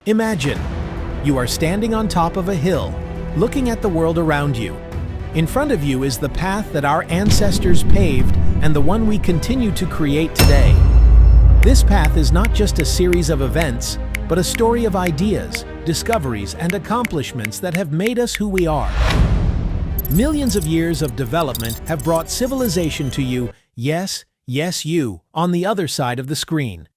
Imagine, you are standing on top of a hill, looking at the world around you. In front of you is the path that our ancestors paved and the one we continue to create today. This path is not just a series of events, but a story of ideas, discoveries, and accomplishments that have made us who we are. Millions of years of development have brought civilization to you, yes, you, on the other side of the screen.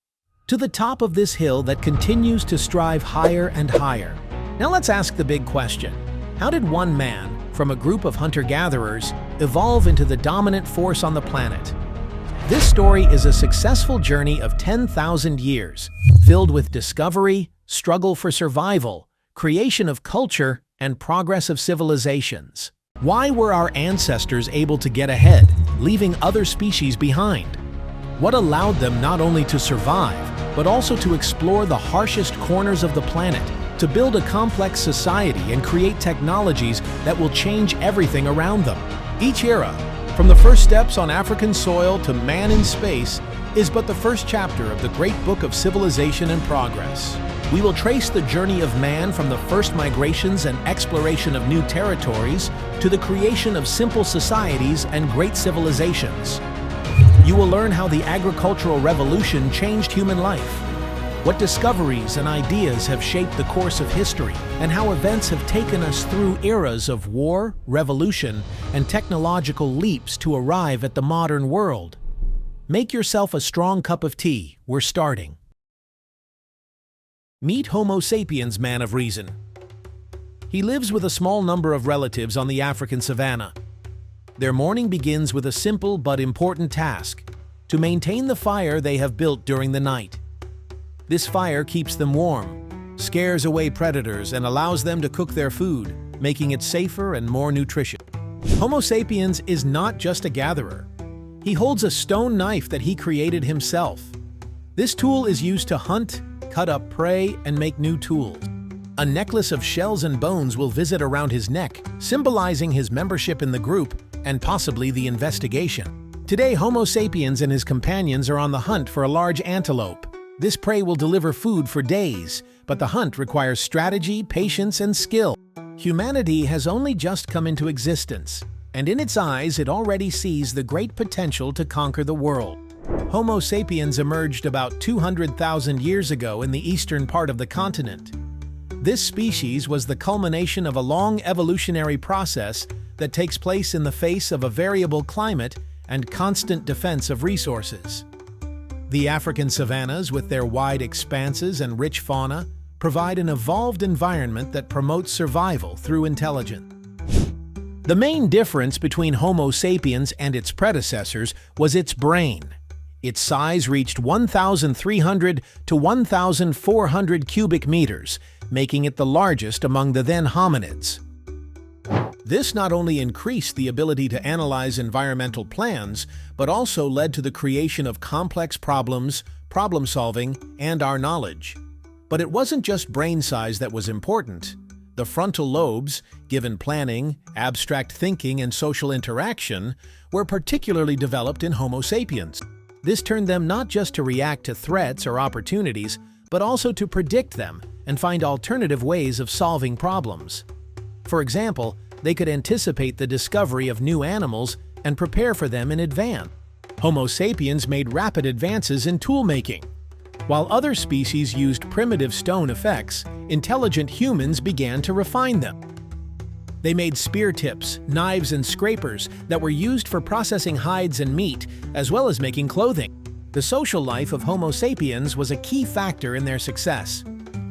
To the top of this hill that continues to strive higher and higher. Now let's ask the big question. How did one man, from a group of hunter-gatherers, evolve into the dominant force on the planet? This story is a successful journey of 10,000 years, filled with discovery, struggle for survival, creation of culture, and progress of civilizations. Why were our ancestors able to get ahead, leaving other species behind? What allowed them not only to survive, but also to explore the harshest corners of the planet, to build a complex society and create technologies that will change everything around them? Each era, from the first steps on African soil to man in space, is but the first chapter of the great book of civilization and progress. We will trace the journey of man from the first migrations and exploration of new territories to the creation of simple societies and great civilizations. You will learn how the agricultural revolution changed human life, what discoveries and ideas have shaped the course of history, and how events have taken us through eras of war, revolution, and technological leaps to arrive at the modern world. Make yourself a strong cup of tea. We're starting. Meet Homo sapiens, man of reason. He lives with a small number of relatives on the African savanna. Their morning begins with a simple but important task: to maintain the fire they have built during the night. This fire keeps them warm, scares away predators, and allows them to cook their food, making it safer and more nutritious. Homo sapiens is not just a gatherer. He holds a stone knife that he created himself. This tool is used to hunt, cut up prey, and make new tools. A necklace of shells and bones will visit around his neck, symbolizing his membership in the group and possibly the investigation. Today, Homo sapiens and his companions are on the hunt for a large antelope. This prey will deliver food for days, but the hunt requires strategy, patience, and skill. Humanity has only just come into existence, and in its eyes it already sees the great potential to conquer the world. Homo sapiens emerged about 200,000 years ago in the eastern part of the continent. This species was the culmination of a long evolutionary process that takes place in the face of a variable climate and constant defense of resources. The African savannas, with their wide expanses and rich fauna, provide an evolved environment that promotes survival through intelligence. The main difference between Homo sapiens and its predecessors was its brain. Its size reached 1,300 to 1,400 cubic meters, making it the largest among the then hominids. This not only increased the ability to analyze environmental plans, but also led to the creation of complex problems, problem-solving, and our knowledge. But it wasn't just brain size that was important. The frontal lobes, given planning, abstract thinking, and social interaction, were particularly developed in Homo sapiens. This turned them not just to react to threats or opportunities, but also to predict them and find alternative ways of solving problems. For example, they could anticipate the discovery of new animals and prepare for them in advance. Homo sapiens made rapid advances in tool-making. While other species used primitive stone effects, intelligent humans began to refine them. They made spear tips, knives, and scrapers that were used for processing hides and meat, as well as making clothing. The social life of Homo sapiens was a key factor in their success.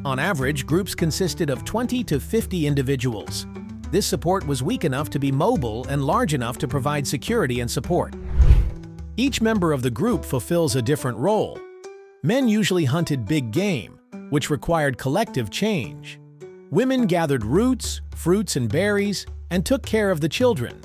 On average, groups consisted of 20 to 50 individuals. This support was weak enough to be mobile and large enough to provide security and support. Each member of the group fulfills a different role. Men usually hunted big game, which required collective change. Women gathered roots, fruits, and berries, and took care of the children.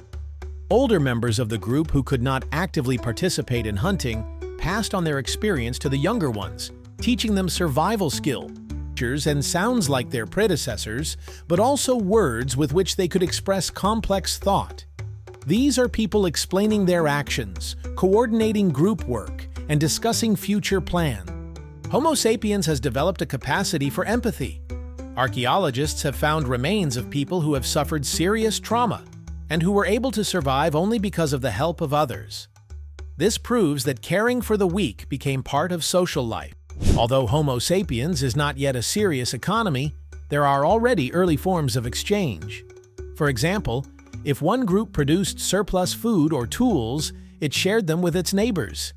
Older members of the group who could not actively participate in hunting passed on their experience to the younger ones, teaching them survival skills and sounds like their predecessors, but also words with which they could express complex thought. These are people explaining their actions, coordinating group work, and discussing future plans. Homo sapiens has developed a capacity for empathy. Archaeologists have found remains of people who have suffered serious trauma and who were able to survive only because of the help of others. This proves that caring for the weak became part of social life. Although Homo sapiens is not yet a serious economy, there are already early forms of exchange. For example, if one group produced surplus food or tools, it shared them with its neighbors.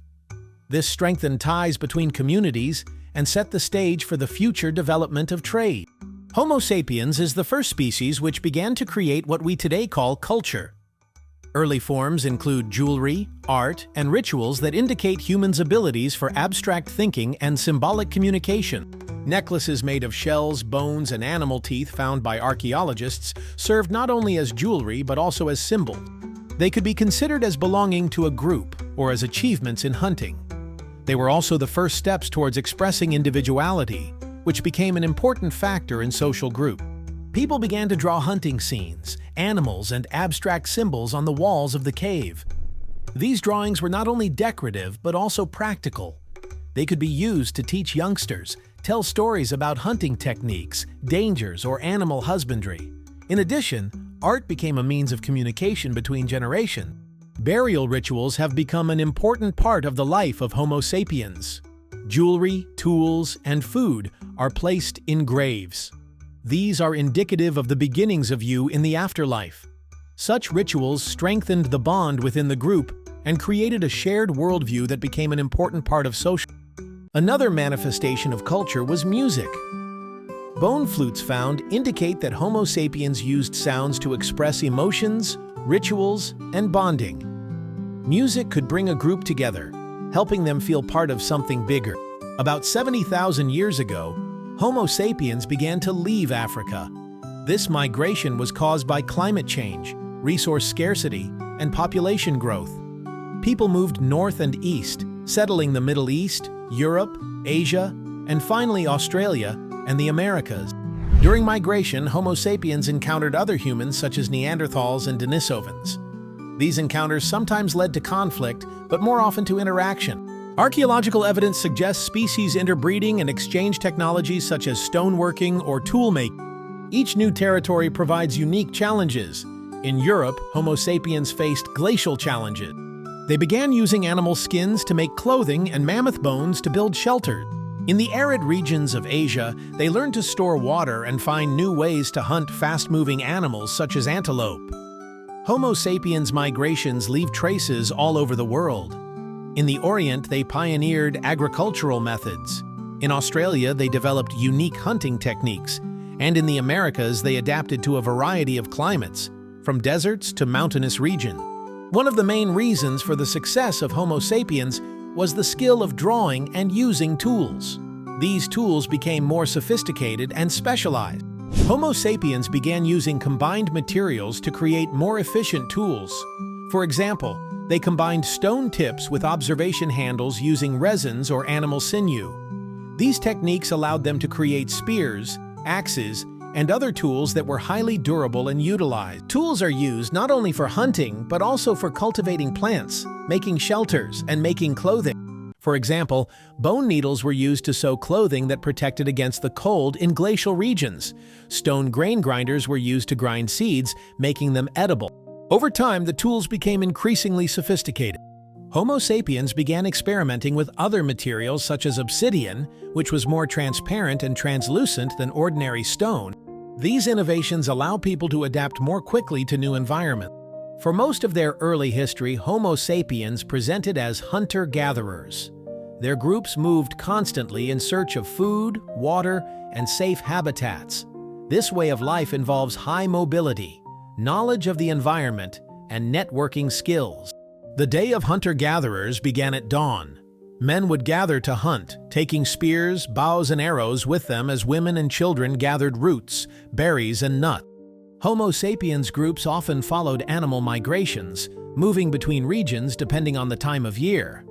This strengthened ties between communities and set the stage for the future development of trade. Homo sapiens is the first species which began to create what we today call culture. Early forms include jewelry, art, and rituals that indicate humans' abilities for abstract thinking and symbolic communication. Necklaces made of shells, bones, and animal teeth found by archaeologists served not only as jewelry but also as symbols. They could be considered as belonging to a group or as achievements in hunting. They were also the first steps towards expressing individuality, which became an important factor in social groups. People began to draw hunting scenes, animals, and abstract symbols on the walls of the cave. These drawings were not only decorative but also practical. They could be used to teach youngsters, tell stories about hunting techniques, dangers, or animal husbandry. In addition, art became a means of communication between generations. Burial rituals have become an important part of the life of Homo sapiens. Jewelry, tools, and food are placed in graves. These are indicative of the beginnings of you in the afterlife. Such rituals strengthened the bond within the group and created a shared worldview that became an important part of social. Another manifestation of culture was music. Bone flutes found indicate that Homo sapiens used sounds to express emotions, rituals, and bonding. Music could bring a group together, helping them feel part of something bigger. About 70,000 years ago, Homo sapiens began to leave Africa. This migration was caused by climate change, resource scarcity, and population growth. People moved north and east, settling the Middle East, Europe, Asia, and finally Australia and the Americas. During migration, Homo sapiens encountered other humans such as Neanderthals and Denisovans. These encounters sometimes led to conflict, but more often to interaction. Archaeological evidence suggests species interbreeding and exchange technologies such as stoneworking or tool-making. Each new territory provides unique challenges. In Europe, Homo sapiens faced glacial challenges. They began using animal skins to make clothing and mammoth bones to build shelters. In the arid regions of Asia, they learned to store water and find new ways to hunt fast-moving animals such as antelope. Homo sapiens migrations leave traces all over the world. In the Orient, they pioneered agricultural methods. In Australia, they developed unique hunting techniques. And in the Americas, they adapted to a variety of climates, from deserts to mountainous regions. One of the main reasons for the success of Homo sapiens was the skill of drawing and using tools. These tools became more sophisticated and specialized. Homo sapiens began using combined materials to create more efficient tools. For example, they combined stone tips with observation handles using resins or animal sinew. These techniques allowed them to create spears, axes, and other tools that were highly durable and utilized. Tools are used not only for hunting, but also for cultivating plants, making shelters, and making clothing. For example, bone needles were used to sew clothing that protected against the cold in glacial regions. Stone grain grinders were used to grind seeds, making them edible. Over time, the tools became increasingly sophisticated. Homo sapiens began experimenting with other materials such as obsidian, which was more transparent and translucent than ordinary stone. These innovations allow people to adapt more quickly to new environments. For most of their early history, Homo sapiens presented as hunter-gatherers. Their groups moved constantly in search of food, water, and safe habitats. This way of life involves high mobility, knowledge of the environment, and networking skills. The day of hunter-gatherers began at dawn. Men would gather to hunt, taking spears, bows, and arrows with them as women and children gathered roots, berries, and nuts. Homo sapiens groups often followed animal migrations, moving between regions depending on the time of year.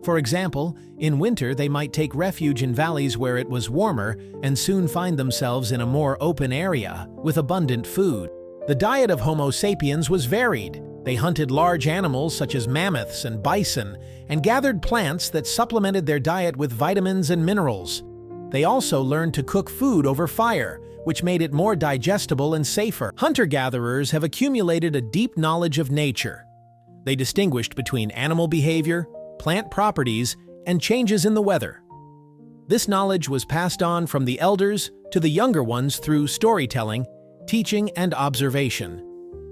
For example, in winter they might take refuge in valleys where it was warmer and soon find themselves in a more open area with abundant food. The diet of Homo sapiens was varied. They hunted large animals such as mammoths and bison and gathered plants that supplemented their diet with vitamins and minerals. They also learned to cook food over fire, which made it more digestible and safer. Hunter-gatherers have accumulated a deep knowledge of nature. They distinguished between animal behavior, plant properties, and changes in the weather. This knowledge was passed on from the elders to the younger ones through storytelling, teaching, and observation.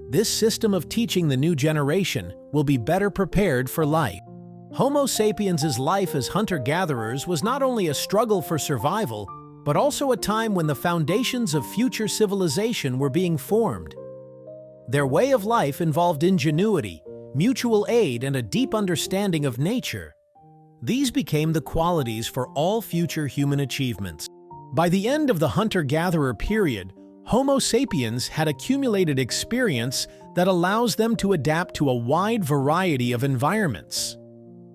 This system of teaching the new generation will be better prepared for life. Homo sapiens' life as hunter-gatherers was not only a struggle for survival, but also a time when the foundations of future civilization were being formed. Their way of life involved ingenuity, mutual aid, and a deep understanding of nature. These became the qualities for all future human achievements. By the end of the hunter-gatherer period, Homo sapiens had accumulated experience that allows them to adapt to a wide variety of environments.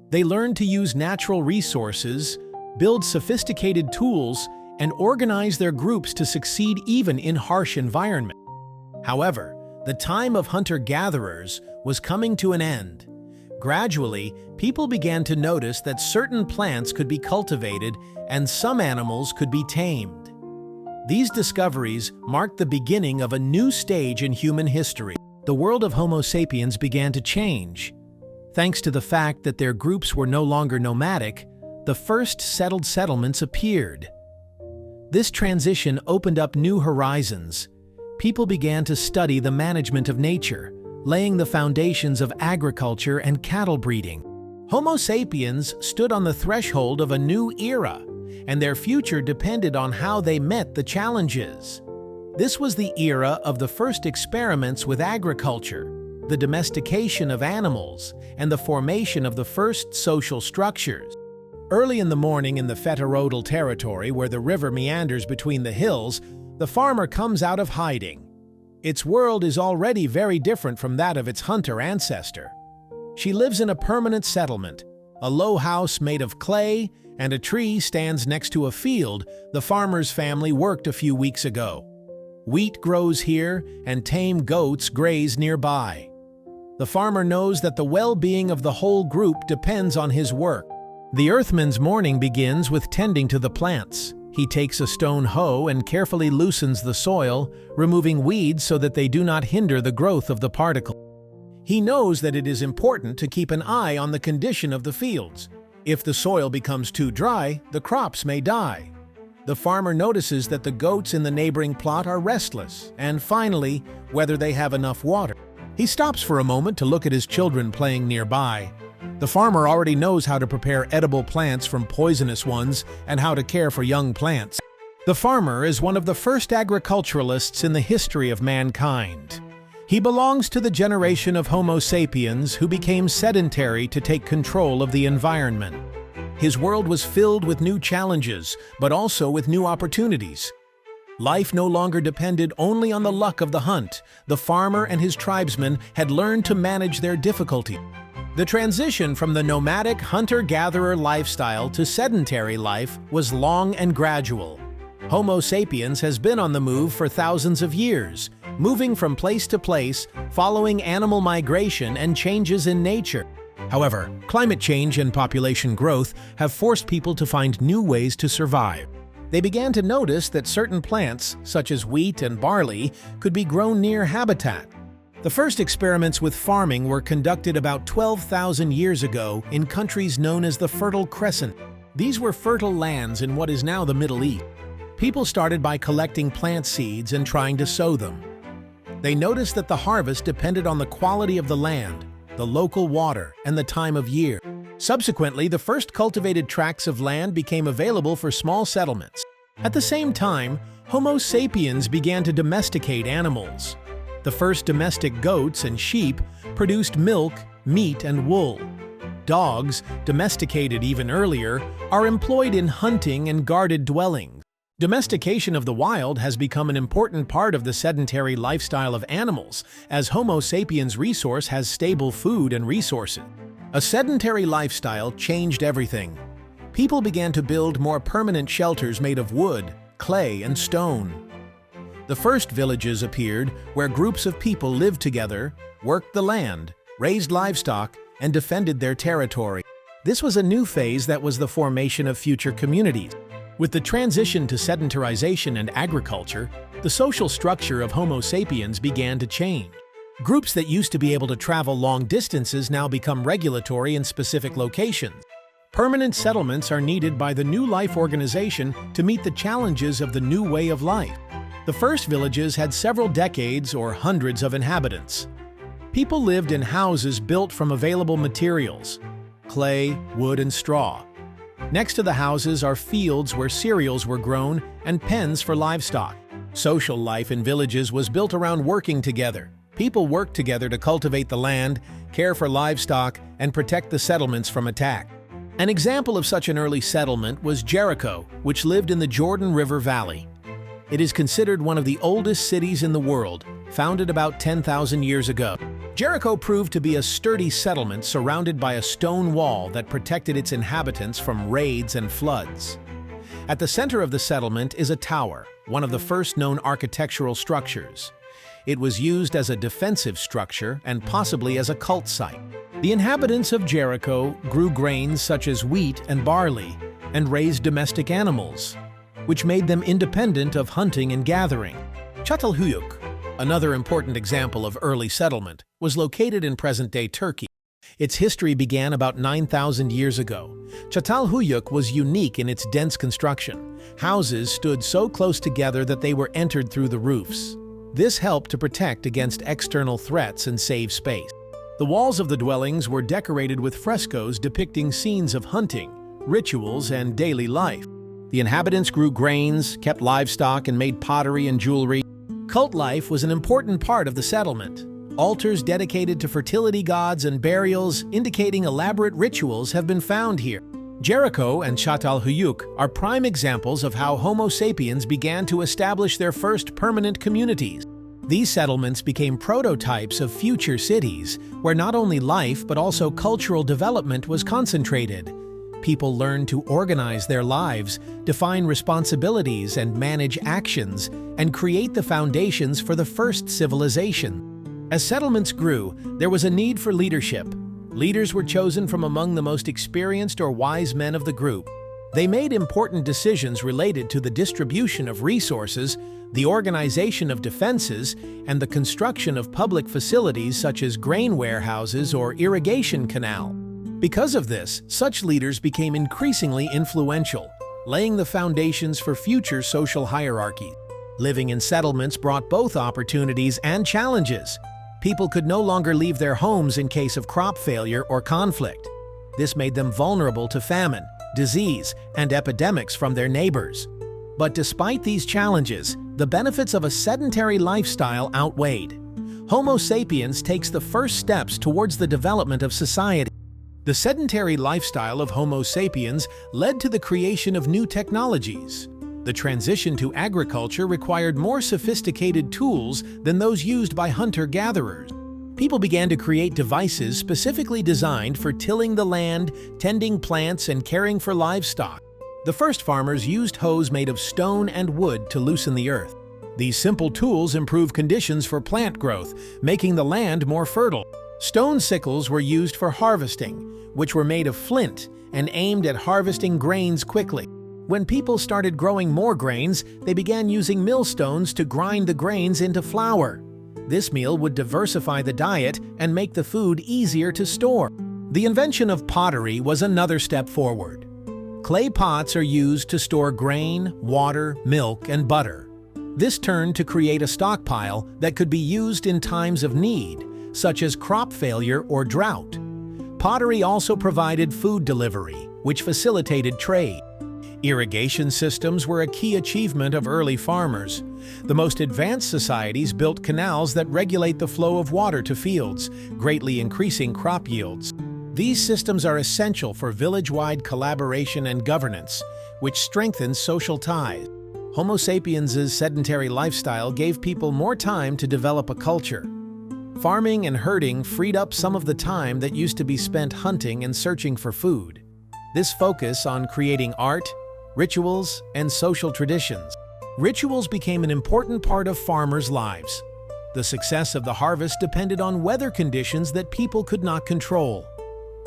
They learned to use natural resources, build sophisticated tools, and organize their groups to succeed even in harsh environments. However, the time of hunter-gatherers was coming to an end. Gradually, people began to notice that certain plants could be cultivated and some animals could be tamed. These discoveries marked the beginning of a new stage in human history. The world of Homo sapiens began to change. Thanks to the fact that their groups were no longer nomadic, the first settled settlements appeared. This transition opened up new horizons. People began to study the management of nature, laying the foundations of agriculture and cattle breeding. Homo sapiens stood on the threshold of a new era, and their future depended on how they met the challenges. This was the era of the first experiments with agriculture, the domestication of animals, and the formation of the first social structures. Early in the morning in the Fetarodal territory, where the river meanders between the hills, the farmer comes out of hiding. Its world is already very different from that of its hunter ancestor. She lives in a permanent settlement. A low house made of clay and a tree stands next to a field the farmer's family worked a few weeks ago. Wheat grows here and tame goats graze nearby. The farmer knows that the well-being of the whole group depends on his work. The earthman's morning begins with tending to the plants. He takes a stone hoe and carefully loosens the soil, removing weeds so that they do not hinder the growth of the particle. He knows that it is important to keep an eye on the condition of the fields. If the soil becomes too dry, the crops may die. The farmer notices that the goats in the neighboring plot are restless, and finally, whether they have enough water. He stops for a moment to look at his children playing nearby. The farmer already knows how to prepare edible plants from poisonous ones and how to care for young plants. The farmer is one of the first agriculturalists in the history of mankind. He belongs to the generation of Homo sapiens who became sedentary to take control of the environment. His world was filled with new challenges, but also with new opportunities. Life no longer depended only on the luck of the hunt. The farmer and his tribesmen had learned to manage their difficulty. The transition from the nomadic hunter-gatherer lifestyle to sedentary life was long and gradual. Homo sapiens has been on the move for thousands of years, moving from place to place, following animal migration and changes in nature. However, climate change and population growth have forced people to find new ways to survive. They began to notice that certain plants, such as wheat and barley, could be grown near habitat. The first experiments with farming were conducted about 12,000 years ago in countries known as the Fertile Crescent. These were fertile lands in what is now the Middle East. People started by collecting plant seeds and trying to sow them. They noticed that the harvest depended on the quality of the land, the local water, and the time of year. Subsequently, the first cultivated tracts of land became available for small settlements. At the same time, Homo sapiens began to domesticate animals. The first domestic goats and sheep produced milk, meat, and wool. Dogs, domesticated even earlier, are employed in hunting and guarded dwellings. Domestication of the wild has become an important part of the sedentary lifestyle of animals, as Homo sapiens' resource has stable food and resources. A sedentary lifestyle changed everything. People began to build more permanent shelters made of wood, clay, and stone. The first villages appeared where groups of people lived together, worked the land, raised livestock, and defended their territory. This was a new phase that was the formation of future communities. With the transition to sedentarization and agriculture, the social structure of Homo sapiens began to change. Groups that used to be able to travel long distances now become regulatory in specific locations. Permanent settlements are needed by the new life organization to meet the challenges of the new way of life. The first villages had several decades or hundreds of inhabitants. People lived in houses built from available materials: clay, wood, and straw. Next to the houses are fields where cereals were grown and pens for livestock. Social life in villages was built around working together. People worked together to cultivate the land, care for livestock, and protect the settlements from attack. An example of such an early settlement was Jericho, which lived in the Jordan River Valley. It is considered one of the oldest cities in the world, founded about 10,000 years ago. Jericho proved to be a sturdy settlement surrounded by a stone wall that protected its inhabitants from raids and floods. At the center of the settlement is a tower, one of the first known architectural structures. It was used as a defensive structure and possibly as a cult site. The inhabitants of Jericho grew grains such as wheat and barley and raised domestic animals, which made them independent of hunting and gathering. Çatalhöyük, another important example of early settlement, was located in present-day Turkey. Its history began about 9,000 years ago. Çatalhöyük was unique in its dense construction. Houses stood so close together that they were entered through the roofs. This helped to protect against external threats and save space. The walls of the dwellings were decorated with frescoes depicting scenes of hunting, rituals, and daily life. The inhabitants grew grains, kept livestock, and made pottery and jewelry. Cult life was an important part of the settlement. Altars dedicated to fertility gods and burials indicating elaborate rituals have been found here. Jericho and Çatalhöyük are prime examples of how Homo sapiens began to establish their first permanent communities. These settlements became prototypes of future cities, where not only life but also cultural development was concentrated. People learned to organize their lives, define responsibilities, and manage actions, and create the foundations for the first civilization. As settlements grew, there was a need for leadership. Leaders were chosen from among the most experienced or wise men of the group. They made important decisions related to the distribution of resources, the organization of defenses, and the construction of public facilities such as grain warehouses or irrigation canal. Because of this, such leaders became increasingly influential, laying the foundations for future social hierarchies. Living in settlements brought both opportunities and challenges. People could no longer leave their homes in case of crop failure or conflict. This made them vulnerable to famine, disease, and epidemics from their neighbors. But despite these challenges, the benefits of a sedentary lifestyle outweighed. Homo sapiens takes the first steps towards the development of society. The sedentary lifestyle of Homo sapiens led to the creation of new technologies. The transition to agriculture required more sophisticated tools than those used by hunter-gatherers. People began to create devices specifically designed for tilling the land, tending plants, and caring for livestock. The first farmers used hoes made of stone and wood to loosen the earth. These simple tools improved conditions for plant growth, making the land more fertile. Stone sickles were used for harvesting, which were made of flint and aimed at harvesting grains quickly. When people started growing more grains, they began using millstones to grind the grains into flour. This meal would diversify the diet and make the food easier to store. The invention of pottery was another step forward. Clay pots are used to store grain, water, milk, and butter. This turned to create a stockpile that could be used in times of need, such as crop failure or drought. Pottery also provided food delivery, which facilitated trade. Irrigation systems were a key achievement of early farmers. The most advanced societies built canals that regulate the flow of water to fields, greatly increasing crop yields. These systems are essential for village-wide collaboration and governance, which strengthens social ties. Homo sapiens' sedentary lifestyle gave people more time to develop a culture. Farming and herding freed up some of the time that used to be spent hunting and searching for food. This focus on creating art, rituals, and social traditions. Rituals became an important part of farmers' lives. The success of the harvest depended on weather conditions that people could not control.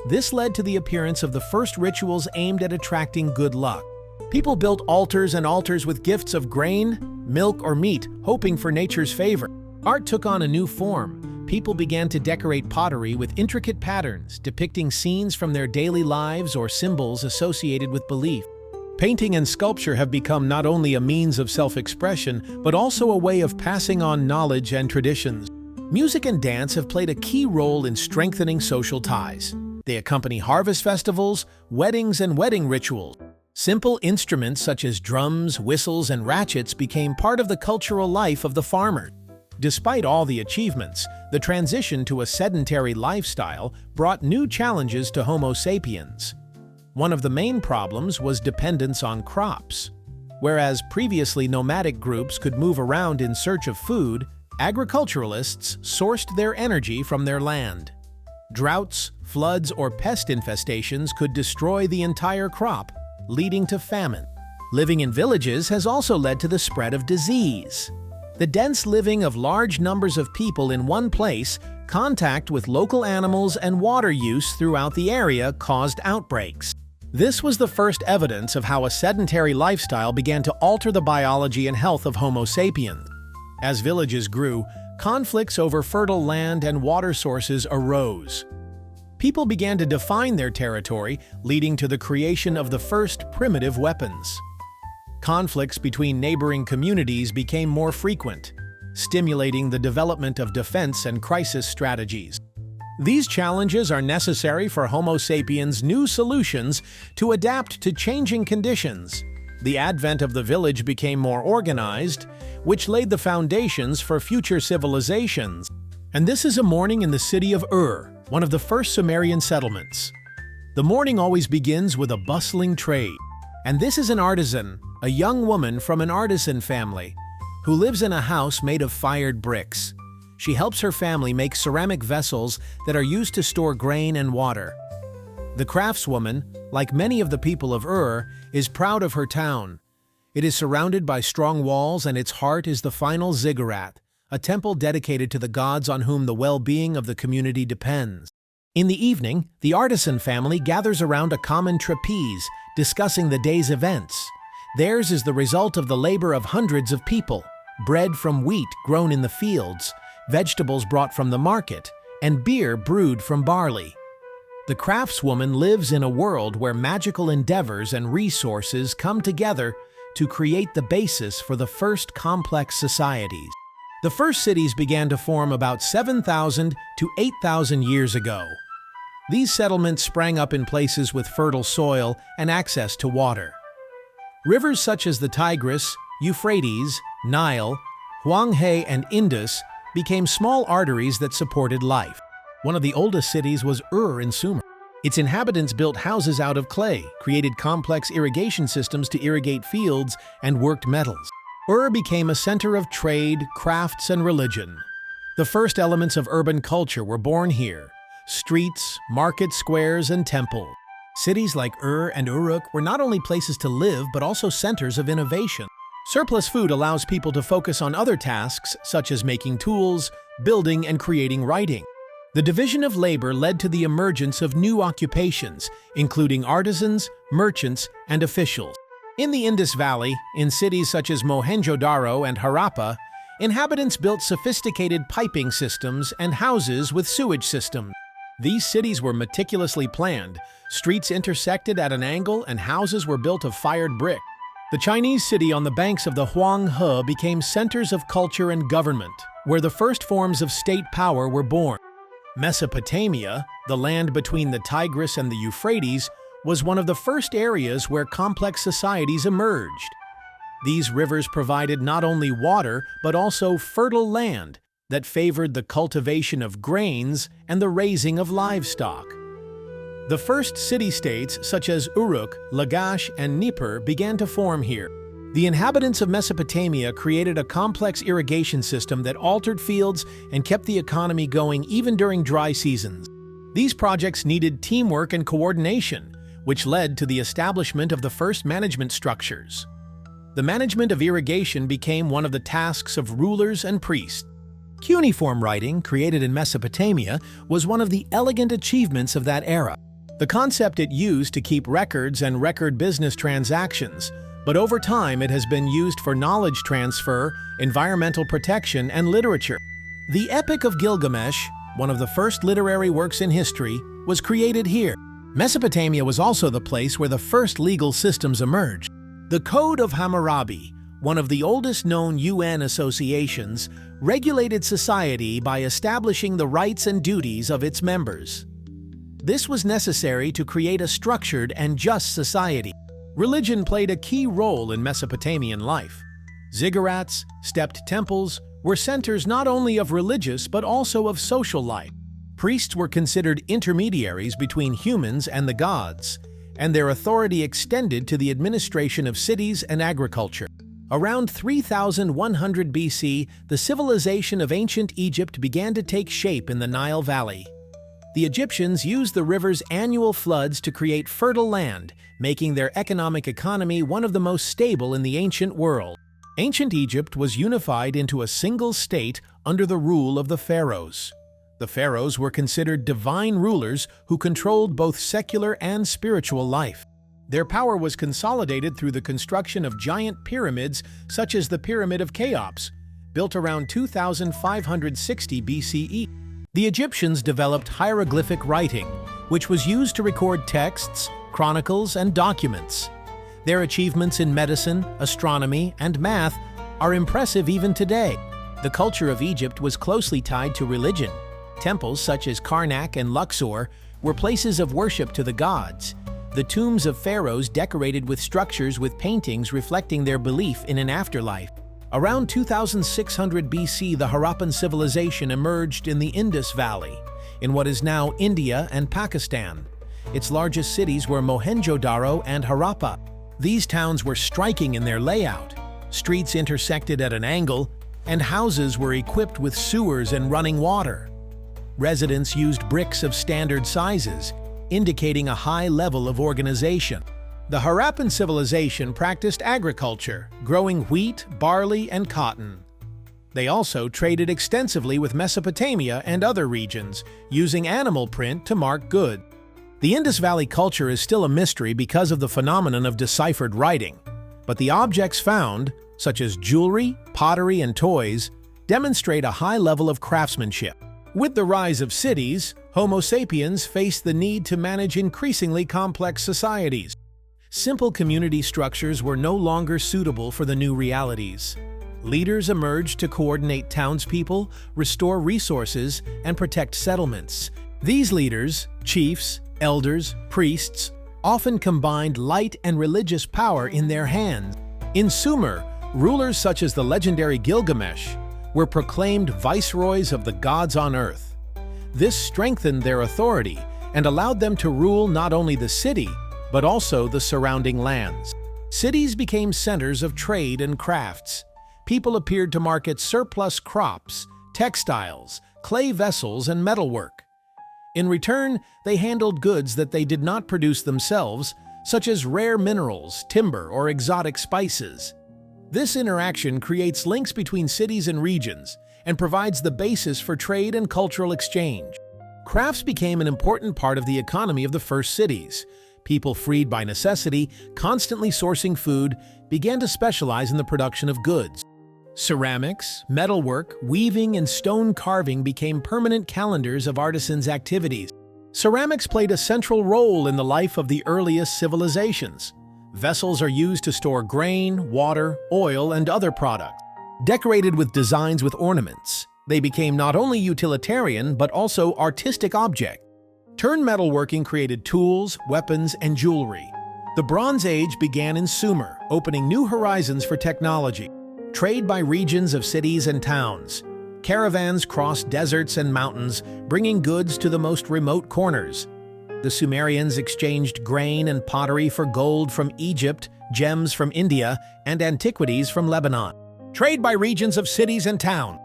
This led to the appearance of the first rituals aimed at attracting good luck. People built altars and altars with gifts of grain, milk, or meat, hoping for nature's favor. Art took on a new form. People began to decorate pottery with intricate patterns, depicting scenes from their daily lives or symbols associated with belief. Painting and sculpture have become not only a means of self-expression, but also a way of passing on knowledge and traditions. Music and dance have played a key role in strengthening social ties. They accompany harvest festivals, weddings, and wedding rituals. Simple instruments such as drums, whistles, and ratchets became part of the cultural life of the farmer. Despite all the achievements, the transition to a sedentary lifestyle brought new challenges to Homo sapiens. One of the main problems was dependence on crops. Whereas previously nomadic groups could move around in search of food, agriculturalists sourced their energy from their land. Droughts, floods, or pest infestations could destroy the entire crop, leading to famine. Living in villages has also led to the spread of disease. The dense living of large numbers of people in one place, contact with local animals, and water use throughout the area caused outbreaks. This was the first evidence of how a sedentary lifestyle began to alter the biology and health of Homo sapiens. As villages grew, conflicts over fertile land and water sources arose. People began to define their territory, leading to the creation of the first primitive weapons. Conflicts between neighboring communities became more frequent, stimulating the development of defense and crisis strategies. These challenges are necessary for Homo sapiens' new solutions to adapt to changing conditions. The advent of the village became more organized, which laid the foundations for future civilizations. And this is a morning in the city of one of the first Sumerian settlements. The morning always begins with a bustling trade. And this is an artisan, a young woman from an artisan family, who lives in a house made of fired bricks. She helps her family make ceramic vessels that are used to store grain and water. The craftswoman, like many of the people of is proud of her town. It is surrounded by strong walls, and its heart is the final ziggurat, a temple dedicated to the gods on whom the well-being of the community depends. In the evening, the artisan family gathers around a common trapeze, discussing the day's events. Theirs is the result of the labor of hundreds of people, bread from wheat grown in the fields, vegetables brought from the market, and beer brewed from barley. The craftswoman lives in a world where magical endeavors and resources come together to create the basis for the first complex societies. The first cities began to form about 7,000 to 8,000 years ago. These settlements sprang up in places with fertile soil and access to water. Rivers such as the Tigris, Euphrates, Nile, Huanghe, and Indus became small arteries that supported life. One of the oldest cities was in Sumer. Its inhabitants built houses out of clay, created complex irrigation systems to irrigate fields, and worked metals. Became a center of trade, crafts, and religion. The first elements of urban culture were born here: streets, market squares, and temples. Cities like and Uruk were not only places to live, but also centers of innovation. Surplus food allows people to focus on other tasks, such as making tools, building, and creating writing. The division of labor led to the emergence of new occupations, including artisans, merchants, and officials. In the Indus Valley, in cities such as Mohenjo-Daro and Harappa, inhabitants built sophisticated piping systems and houses with sewage systems. These cities were meticulously planned, streets intersected at an angle, and houses were built of fired brick. The Chinese city on the banks of the Huanghe became centers of culture and government, where the first forms of state power were born. Mesopotamia, the land between the Tigris and the Euphrates, was one of the first areas where complex societies emerged. These rivers provided not only water, but also fertile land that favored the cultivation of grains and the raising of livestock. The first city-states, such as Uruk, Lagash, and Nippur, began to form here. The inhabitants of Mesopotamia created a complex irrigation system that altered fields and kept the economy going even during dry seasons. These projects needed teamwork and coordination, which led to the establishment of the first management structures. The management of irrigation became one of the tasks of rulers and priests. Cuneiform writing, created in Mesopotamia, was one of the elegant achievements of that era. The concept it used to keep records and record business transactions, but over time it has been used for knowledge transfer, environmental protection, and literature. The Epic of Gilgamesh, one of the first literary works in history, was created here. Mesopotamia was also the place where the first legal systems emerged. The Code of Hammurabi, one of the oldest known UN associations, regulated society by establishing the rights and duties of its members. This was necessary to create a structured and just society. Religion played a key role in Mesopotamian life. Ziggurats, stepped temples, were centers not only of religious but also of social life. Priests were considered intermediaries between humans and the gods, and their authority extended to the administration of cities and agriculture. Around 3100 BC, the civilization of ancient Egypt began to take shape in the Nile Valley. The Egyptians used the river's annual floods to create fertile land, making their economic economy one of the most stable in the ancient world. Ancient Egypt was unified into a single state under the rule of the pharaohs. The pharaohs were considered divine rulers who controlled both secular and spiritual life. Their power was consolidated through the construction of giant pyramids such as the Pyramid of Cheops, built around 2560 BCE. The Egyptians developed hieroglyphic writing, which was used to record texts, chronicles, and documents. Their achievements in medicine, astronomy, and math are impressive even today. The culture of Egypt was closely tied to religion. Temples such as Karnak and Luxor were places of worship to the gods. The tombs of pharaohs decorated with structures with paintings reflecting their belief in an afterlife. Around 2600 BC, the Harappan civilization emerged in the Indus Valley, in what is now India and Pakistan. Its largest cities were Mohenjo-daro and Harappa. These towns were striking in their layout. Streets intersected at an angle, and houses were equipped with sewers and running water. Residents used bricks of standard sizes, indicating a high level of organization. The Harappan civilization practiced agriculture, growing wheat, barley, and cotton. They also traded extensively with Mesopotamia and other regions, using animal print to mark goods. The Indus Valley culture is still a mystery because of the phenomenon of deciphered writing, but the objects found, such as jewelry, pottery, and toys, demonstrate a high level of craftsmanship. With the rise of cities, Homo sapiens faced the need to manage increasingly complex societies. Simple community structures were no longer suitable for the new realities. Leaders emerged to coordinate townspeople, restore resources, and protect settlements. These leaders, chiefs, elders, priests, often combined light and religious power in their hands. In Sumer, rulers such as the legendary Gilgamesh were proclaimed viceroys of the gods on earth. This strengthened their authority and allowed them to rule not only the city, but also the surrounding lands. Cities became centers of trade and crafts. People appeared to market surplus crops, textiles, clay vessels, and metalwork. In return, they handled goods that they did not produce themselves, such as rare minerals, timber, or exotic spices. This interaction creates links between cities and regions and provides the basis for trade and cultural exchange. Crafts became an important part of the economy of the first cities. People freed by necessity, constantly sourcing food, began to specialize in the production of goods. Ceramics, metalwork, weaving, and stone carving became permanent calendars of artisans' activities. Ceramics played a central role in the life of the earliest civilizations. Vessels are used to store grain, water, oil, and other products. Decorated with designs with ornaments, they became not only utilitarian but also artistic objects. Turn metalworking created tools, weapons, and jewelry. The Bronze Age began in Sumer, opening new horizons for technology. Trade by regions of cities and towns. Caravans crossed deserts and mountains, bringing goods to the most remote corners. The Sumerians exchanged grain and pottery for gold from Egypt, gems from India, and antiquities from Lebanon. Trade by regions of cities and towns.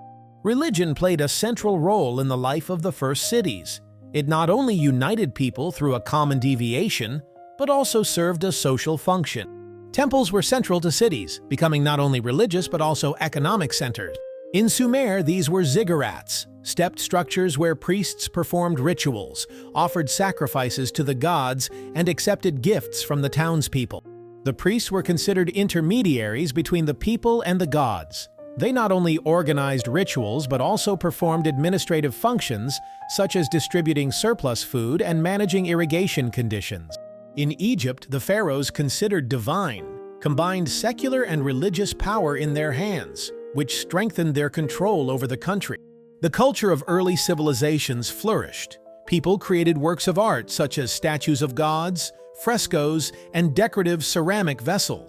Religion played a central role in the life of the first cities. It not only united people through a common deviation, but also served a social function. Temples were central to cities, becoming not only religious but also economic centers. In Sumer, these were ziggurats, stepped structures where priests performed rituals, offered sacrifices to the gods, and accepted gifts from the townspeople. The priests were considered intermediaries between the people and the gods. They not only organized rituals but also performed administrative functions such as distributing surplus food and managing irrigation conditions. In Egypt, the pharaohs, considered divine, combined secular and religious power in their hands, which strengthened their control over the country. The culture of early civilizations flourished. People created works of art such as statues of gods, frescoes, and decorative ceramic vessels.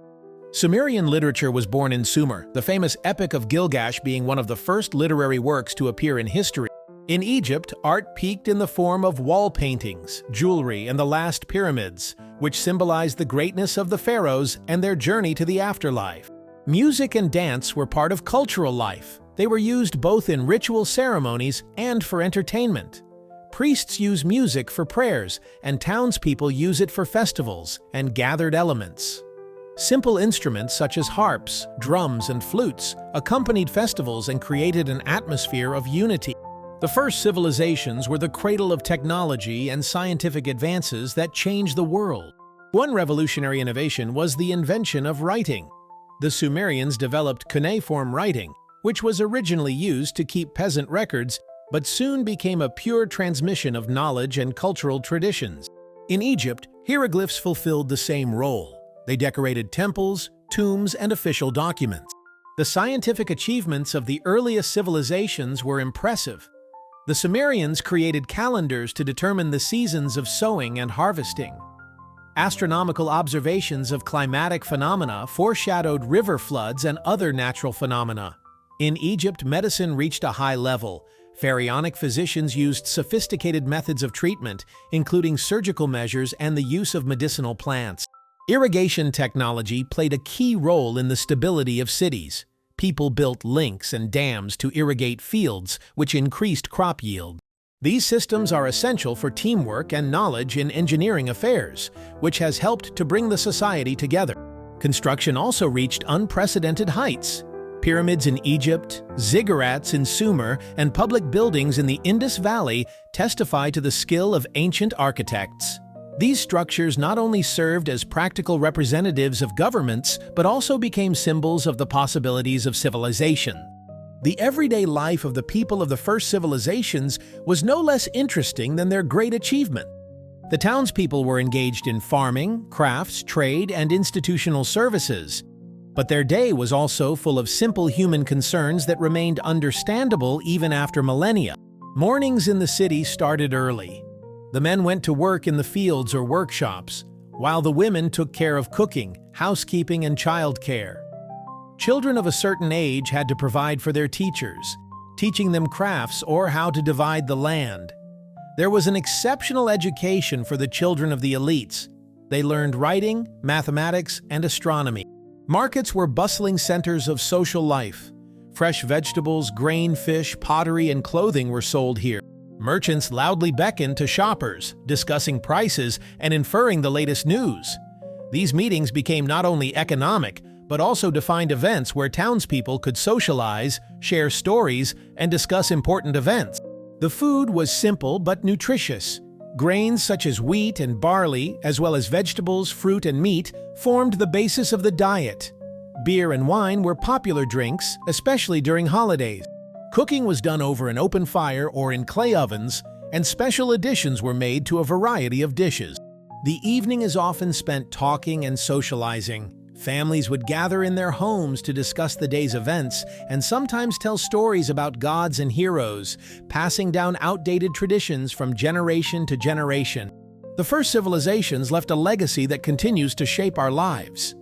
Sumerian literature was born in Sumer, the famous Epic of Gilgamesh being one of the first literary works to appear in history. In Egypt, art peaked in the form of wall paintings, jewelry, and the last pyramids, which symbolized the greatness of the pharaohs and their journey to the afterlife. Music and dance were part of cultural life. They were used both in ritual ceremonies and for entertainment. Priests use music for prayers, and townspeople use it for festivals and gathered elements. Simple instruments such as harps, drums, and flutes accompanied festivals and created an atmosphere of unity. The first civilizations were the cradle of technology and scientific advances that changed the world. One revolutionary innovation was the invention of writing. The Sumerians developed cuneiform writing, which was originally used to keep peasant records, but soon became a pure transmission of knowledge and cultural traditions. In Egypt, hieroglyphs fulfilled the same role. They decorated temples, tombs, and official documents. The scientific achievements of the earliest civilizations were impressive. The Sumerians created calendars to determine the seasons of sowing and harvesting. Astronomical observations of climatic phenomena foreshadowed river floods and other natural phenomena. In Egypt, medicine reached a high level. Pharaonic physicians used sophisticated methods of treatment, including surgical measures and the use of medicinal plants. Irrigation technology played a key role in the stability of cities. People built links and dams to irrigate fields, which increased crop yield. These systems are essential for teamwork and knowledge in engineering affairs, which has helped to bring the society together. Construction also reached unprecedented heights. Pyramids in Egypt, ziggurats in Sumer, and public buildings in the Indus Valley testify to the skill of ancient architects. These structures not only served as practical representatives of governments, but also became symbols of the possibilities of civilization. The everyday life of the people of the first civilizations was no less interesting than their great achievement. The townspeople were engaged in farming, crafts, trade, and institutional services. But their day was also full of simple human concerns that remained understandable even after millennia. Mornings in the city started early. The men went to work in the fields or workshops, while the women took care of cooking, housekeeping, and childcare. Children of a certain age had to provide for their teachers, teaching them crafts or how to divide the land. There was an exceptional education for the children of the elites. They learned writing, mathematics, and astronomy. Markets were bustling centers of social life. Fresh vegetables, grain, fish, pottery, and clothing were sold here. Merchants loudly beckoned to shoppers, discussing prices and inferring the latest news. These meetings became not only economic, but also defined events where townspeople could socialize, share stories, and discuss important events. The food was simple but nutritious. Grains such as wheat and barley, as well as vegetables, fruit, and meat, formed the basis of the diet. Beer and wine were popular drinks, especially during holidays. Cooking was done over an open fire or in clay ovens, and special additions were made to a variety of dishes. The evening is often spent talking and socializing. Families would gather in their homes to discuss the day's events and sometimes tell stories about gods and heroes, passing down outdated traditions from generation to generation. The first civilizations left a legacy that continues to shape our lives.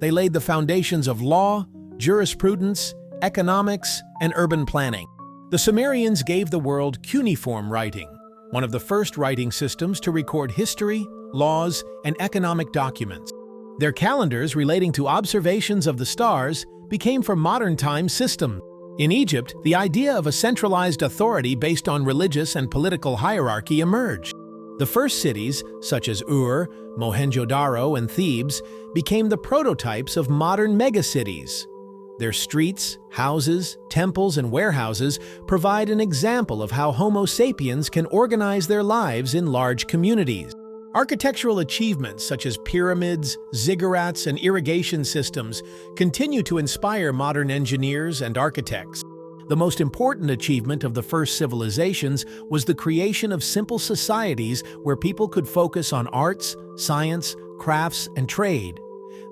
They laid the foundations of law, jurisprudence, economics, and urban planning. The Sumerians gave the world cuneiform writing, one of the first writing systems to record history, laws, and economic documents. Their calendars relating to observations of the stars became for modern time systems. In Egypt, the idea of a centralized authority based on religious and political hierarchy emerged. The first cities, such as Ur, Mohenjo-Daro, and Thebes, became the prototypes of modern megacities. Their streets, houses, temples, and warehouses provide an example of how Homo sapiens can organize their lives in large communities. Architectural achievements such as pyramids, ziggurats, and irrigation systems continue to inspire modern engineers and architects. The most important achievement of the first civilizations was the creation of simple societies where people could focus on arts, science, crafts, and trade.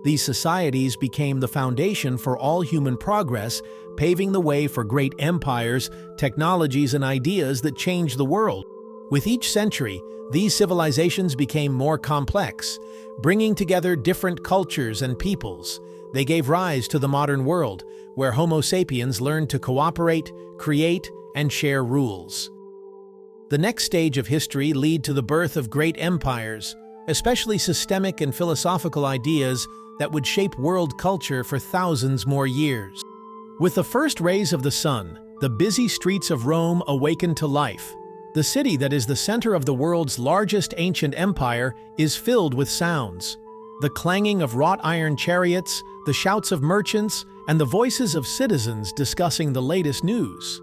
These societies became the foundation for all human progress, paving the way for great empires, technologies, and ideas that changed the world. With each century, these civilizations became more complex, bringing together different cultures and peoples. They gave rise to the modern world, where Homo sapiens learned to cooperate, create, and share rules. The next stage of history led to the birth of great empires, especially systemic and philosophical ideas that would shape world culture for thousands more years. With the first rays of the sun, the busy streets of Rome awakened to life. The city that is the center of the world's largest ancient empire is filled with sounds. The clanging of wrought iron chariots, the shouts of merchants, and the voices of citizens discussing the latest news.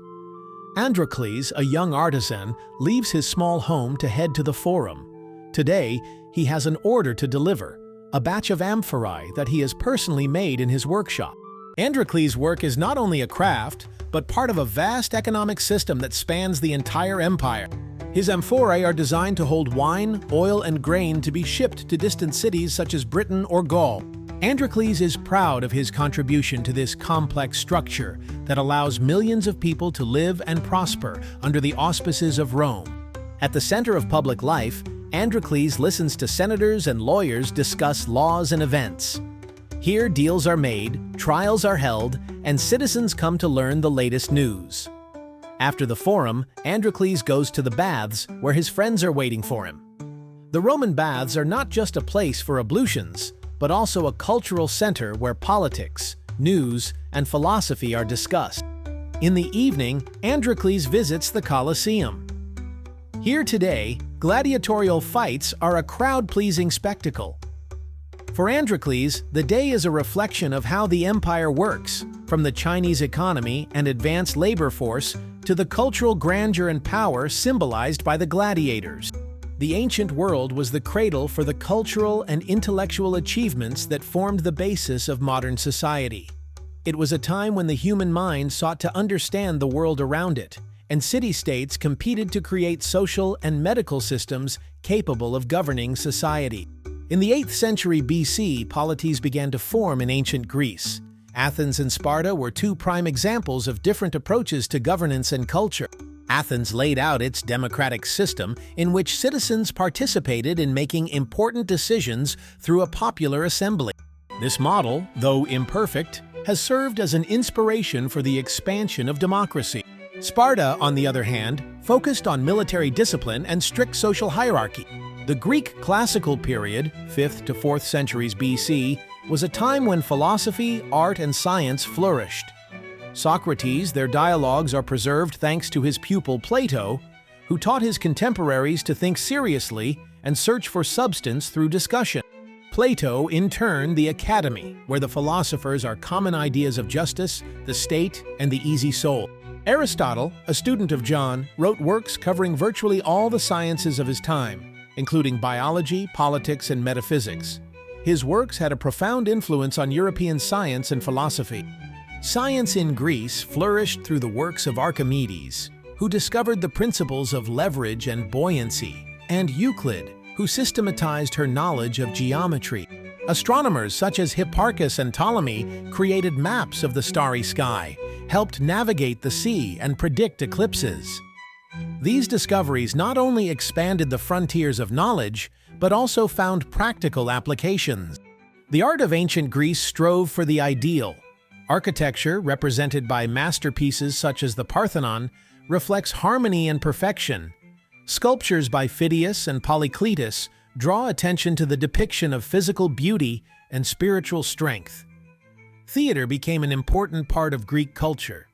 Androcles, a young artisan, leaves his small home to head to the Forum. Today, he has an order to deliver, a batch of amphorae that he has personally made in his workshop. Androcles' work is not only a craft, but part of a vast economic system that spans the entire empire. His amphorae are designed to hold wine, oil, and grain to be shipped to distant cities such as Britain or Gaul. Androcles is proud of his contribution to this complex structure that allows millions of people to live and prosper under the auspices of Rome. At the center of public life, Androcles listens to senators and lawyers discuss laws and events. Here, deals are made, trials are held, and citizens come to learn the latest news. After the Forum, Androcles goes to the baths, where his friends are waiting for him. The Roman baths are not just a place for ablutions, but also a cultural center where politics, news, and philosophy are discussed. In the evening, Androcles visits the Colosseum. Here today, gladiatorial fights are a crowd-pleasing spectacle. For Androcles, the day is a reflection of how the empire works, from the Chinese economy and advanced labor force to the cultural grandeur and power symbolized by the gladiators. The ancient world was the cradle for the cultural and intellectual achievements that formed the basis of modern society. It was a time when the human mind sought to understand the world around it, and city-states competed to create social and medical systems capable of governing society. In the 8th century BC, polities began to form in ancient Greece. Athens and Sparta were two prime examples of different approaches to governance and culture. Athens laid out its democratic system in which citizens participated in making important decisions through a popular assembly. This model, though imperfect, has served as an inspiration for the expansion of democracy. Sparta, on the other hand, focused on military discipline and strict social hierarchy. The Greek classical period, 5th to 4th centuries BC, was a time when philosophy, art, and science flourished. Socrates, their dialogues are preserved thanks to his pupil Plato, who taught his contemporaries to think seriously and search for substance through discussion. Plato, in turn, the academy, where the philosophers are common ideas of justice, the state, and the easy soul. Aristotle, a student of John, wrote works covering virtually all the sciences of his time, including biology, politics, and metaphysics. His works had a profound influence on European science and philosophy. Science in Greece flourished through the works of Archimedes, who discovered the principles of leverage and buoyancy, and Euclid, who systematized her knowledge of geometry. Astronomers such as Hipparchus and Ptolemy created maps of the starry sky, helped navigate the sea, and predict eclipses. These discoveries not only expanded the frontiers of knowledge, but also found practical applications. The art of ancient Greece strove for the ideal. Architecture, represented by masterpieces such as the Parthenon, reflects harmony and perfection. Sculptures by Phidias and Polycletus draw attention to the depiction of physical beauty and spiritual strength. Theater became an important part of Greek culture.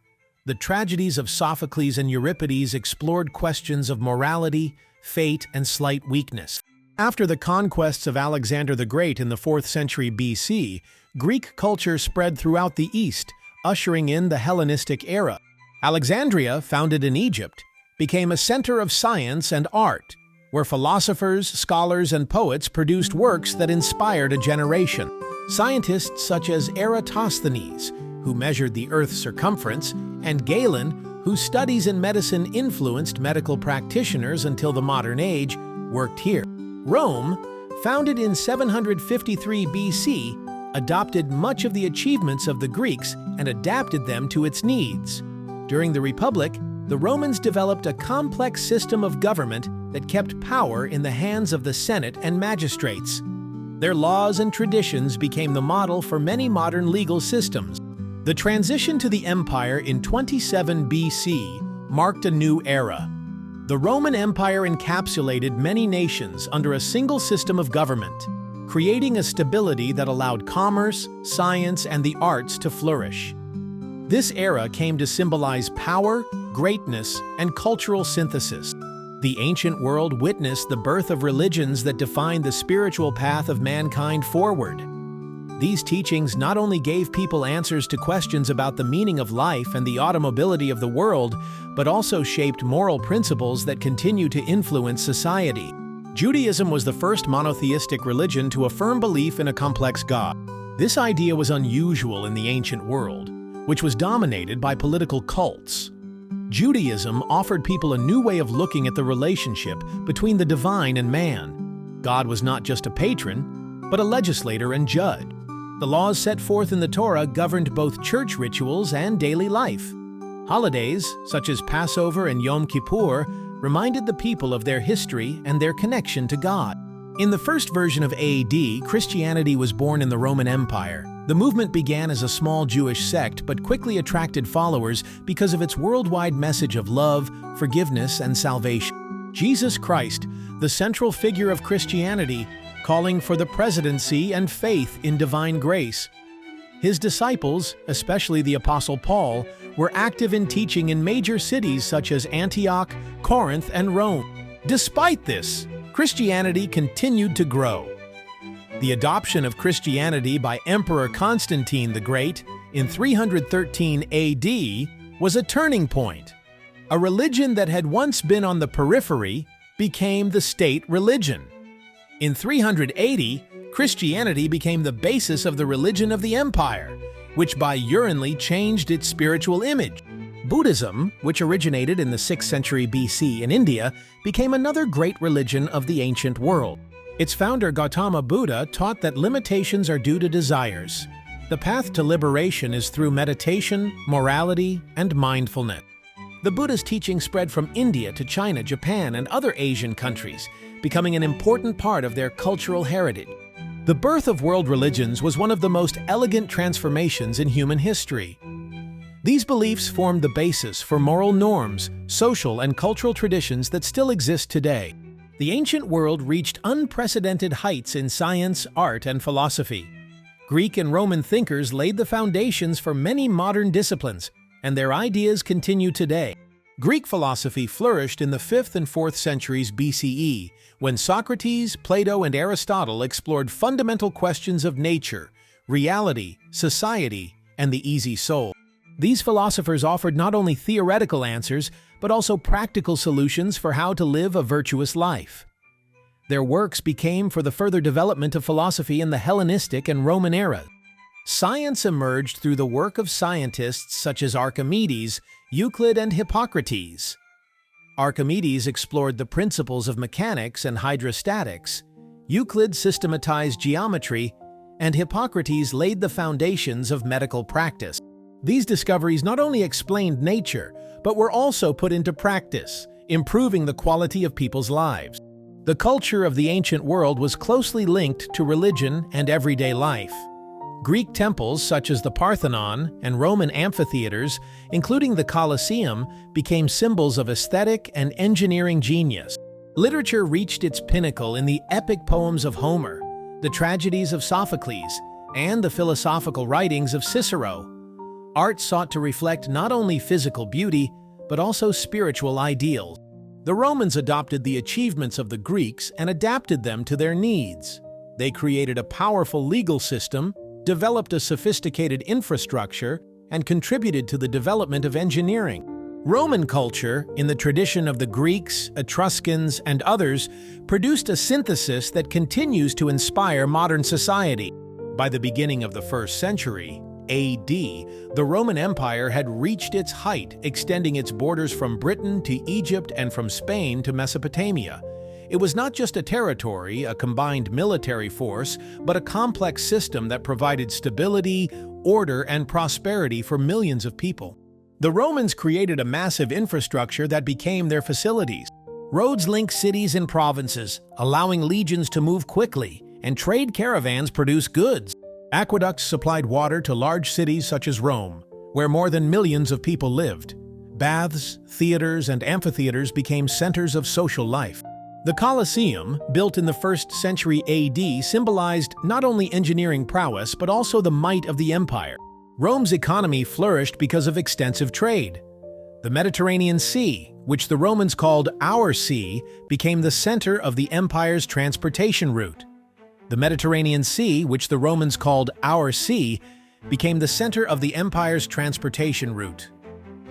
The tragedies of Sophocles and Euripides explored questions of morality, fate, and slight weakness. After the conquests of Alexander the Great in the 4th century BC, Greek culture spread throughout the East, ushering in the Hellenistic era. Alexandria, founded in Egypt, became a center of science and art, where philosophers, scholars, and poets produced works that inspired a generation. Scientists such as Eratosthenes, who measured the Earth's circumference, and Galen, whose studies in medicine influenced medical practitioners until the modern age, worked here. Rome, founded in 753 BC, adopted much of the achievements of the Greeks and adapted them to its needs. During the Republic, the Romans developed a complex system of government that kept power in the hands of the Senate and magistrates. Their laws and traditions became the model for many modern legal systems. The transition to the empire in 27 BC marked a new era. The Roman Empire encapsulated many nations under a single system of government, creating a stability that allowed commerce, science, and the arts to flourish. This era came to symbolize power, greatness, and cultural synthesis. The ancient world witnessed the birth of religions that defined the spiritual path of mankind forward. These teachings not only gave people answers to questions about the meaning of life and the automobility of the world, but also shaped moral principles that continue to influence society. Judaism was the first monotheistic religion to affirm belief in a complex God. This idea was unusual in the ancient world, which was dominated by political cults. Judaism offered people a new way of looking at the relationship between the divine and man. God was not just a patron, but a legislator and judge. The laws set forth in the Torah governed both church rituals and daily life. Holidays, such as Passover and Yom Kippur, reminded the people of their history and their connection to God. In the first version of AD, Christianity was born in the Roman Empire. The movement began as a small Jewish sect but quickly attracted followers because of its worldwide message of love, forgiveness, and salvation. Jesus Christ, the central figure of Christianity, calling for the presidency and faith in divine grace. His disciples, especially the Apostle Paul, were active in teaching in major cities such as Antioch, Corinth, and Rome. Despite this, Christianity continued to grow. The adoption of Christianity by Emperor Constantine the Great in 313 AD was a turning point. A religion that had once been on the periphery became the state religion. In 380, Christianity became the basis of the religion of the empire, which diurnally changed its spiritual image. Buddhism, which originated in the 6th century BC in India, became another great religion of the ancient world. Its founder Gautama Buddha taught that limitations are due to desires. The path to liberation is through meditation, morality, and mindfulness. The Buddha's teaching spread from India to China, Japan, and other Asian countries, becoming an important part of their cultural heritage. The birth of world religions was one of the most elegant transformations in human history. These beliefs formed the basis for moral norms, social and cultural traditions that still exist today. The ancient world reached unprecedented heights in science, art, and philosophy. Greek and Roman thinkers laid the foundations for many modern disciplines, and their ideas continue today. Greek philosophy flourished in the 5th and 4th centuries BCE, when Socrates, Plato, and Aristotle explored fundamental questions of nature, reality, society, and the easy soul. These philosophers offered not only theoretical answers, but also practical solutions for how to live a virtuous life. Their works became for the further development of philosophy in the Hellenistic and Roman eras. Science emerged through the work of scientists such as Archimedes, Euclid, and Hippocrates. Archimedes explored the principles of mechanics and hydrostatics, Euclid systematized geometry, and Hippocrates laid the foundations of medical practice. These discoveries not only explained nature, but were also put into practice, improving the quality of people's lives. The culture of the ancient world was closely linked to religion and everyday life. Greek temples such as the Parthenon and Roman amphitheaters, including the Colosseum, became symbols of aesthetic and engineering genius. Literature reached its pinnacle in the epic poems of Homer, the tragedies of Sophocles, and the philosophical writings of Cicero. Art sought to reflect not only physical beauty, but also spiritual ideals. The Romans adopted the achievements of the Greeks and adapted them to their needs. They created a powerful legal system, developed a sophisticated infrastructure, and contributed to the development of engineering. Roman culture, in the tradition of the Greeks, Etruscans, and others, produced a synthesis that continues to inspire modern society. By the beginning of the 1st century, A.D., the Roman Empire had reached its height, extending its borders from Britain to Egypt and from Spain to Mesopotamia. It was not just a territory, a combined military force, but a complex system that provided stability, order, and prosperity for millions of people. The Romans created a massive infrastructure that became their facilities. Roads linked cities and provinces, allowing legions to move quickly, and trade caravans produced goods. Aqueducts supplied water to large cities such as Rome, where more than millions of people lived. Baths, theaters, and amphitheaters became centers of social life. The Colosseum, built in the 1st century AD, symbolized not only engineering prowess but also the might of the empire. Rome's economy flourished because of extensive trade. The Mediterranean Sea, which the Romans called Our Sea, became the center of the empire's transportation route. The Mediterranean Sea, which the Romans called Our Sea, became the center of the empire's transportation route.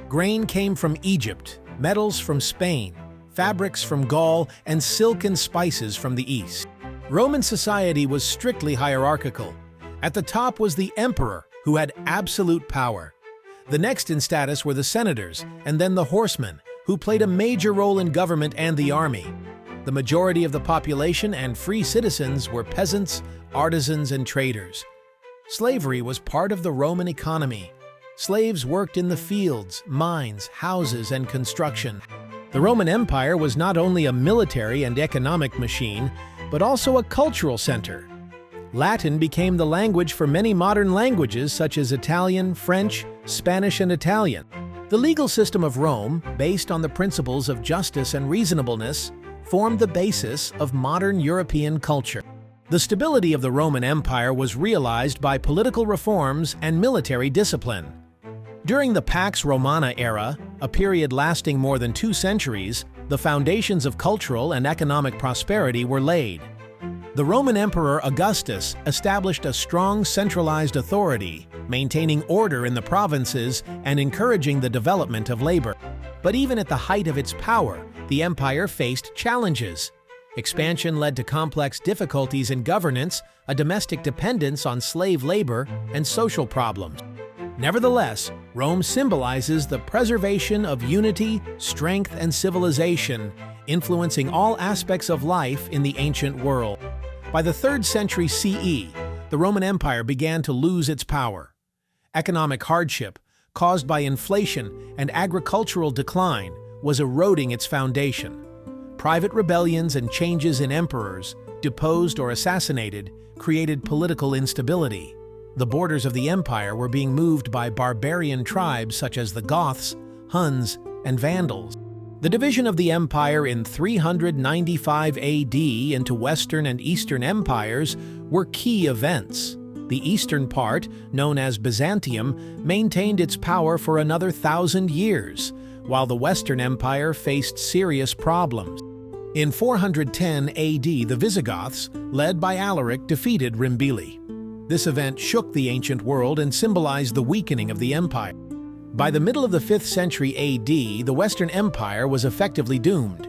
Grain came from Egypt, metals from Spain, fabrics from Gaul, and silk and spices from the east. Roman society was strictly hierarchical. At the top was the emperor, who had absolute power. The next in status were the senators, and then the horsemen, who played a major role in government and the army. The majority of the population and free citizens were peasants, artisans, and traders. Slavery was part of the Roman economy. Slaves worked in the fields, mines, houses, and construction. The Roman Empire was not only a military and economic machine, but also a cultural center. Latin became the language for many modern languages such as Italian, French, Spanish, and Italian. The legal system of Rome, based on the principles of justice and reasonableness, formed the basis of modern European culture. The stability of the Roman Empire was realized by political reforms and military discipline. During the Pax Romana era, a period lasting more than 2 centuries, the foundations of cultural and economic prosperity were laid. The Roman Emperor Augustus established a strong centralized authority, maintaining order in the provinces and encouraging the development of labor. But even at the height of its power, the empire faced challenges. Expansion led to complex difficulties in governance, a domestic dependence on slave labor, and social problems. Nevertheless, Rome symbolizes the preservation of unity, strength, and civilization, influencing all aspects of life in the ancient world. By the 3rd century CE, the Roman Empire began to lose its power. Economic hardship, caused by inflation and agricultural decline, was eroding its foundation. Private rebellions and changes in emperors, deposed or assassinated, created political instability. The borders of the empire were being moved by barbarian tribes such as the Goths, Huns, and Vandals. The division of the empire in 395 AD into Western and Eastern empires were key events. The eastern part, known as Byzantium, maintained its power for another 1,000 years, while the Western Empire faced serious problems. In 410 AD, the Visigoths, led by Alaric, defeated Rimbili. This event shook the ancient world and symbolized the weakening of the empire. By the middle of the 5th century AD, the Western Empire was effectively doomed.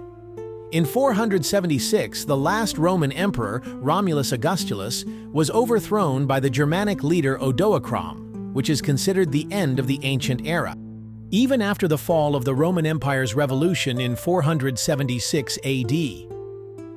In 476, the last Roman emperor, Romulus Augustulus, was overthrown by the Germanic leader Odoacre, which is considered the end of the ancient era. Even after the fall of the Roman Empire's revolution in 476 AD,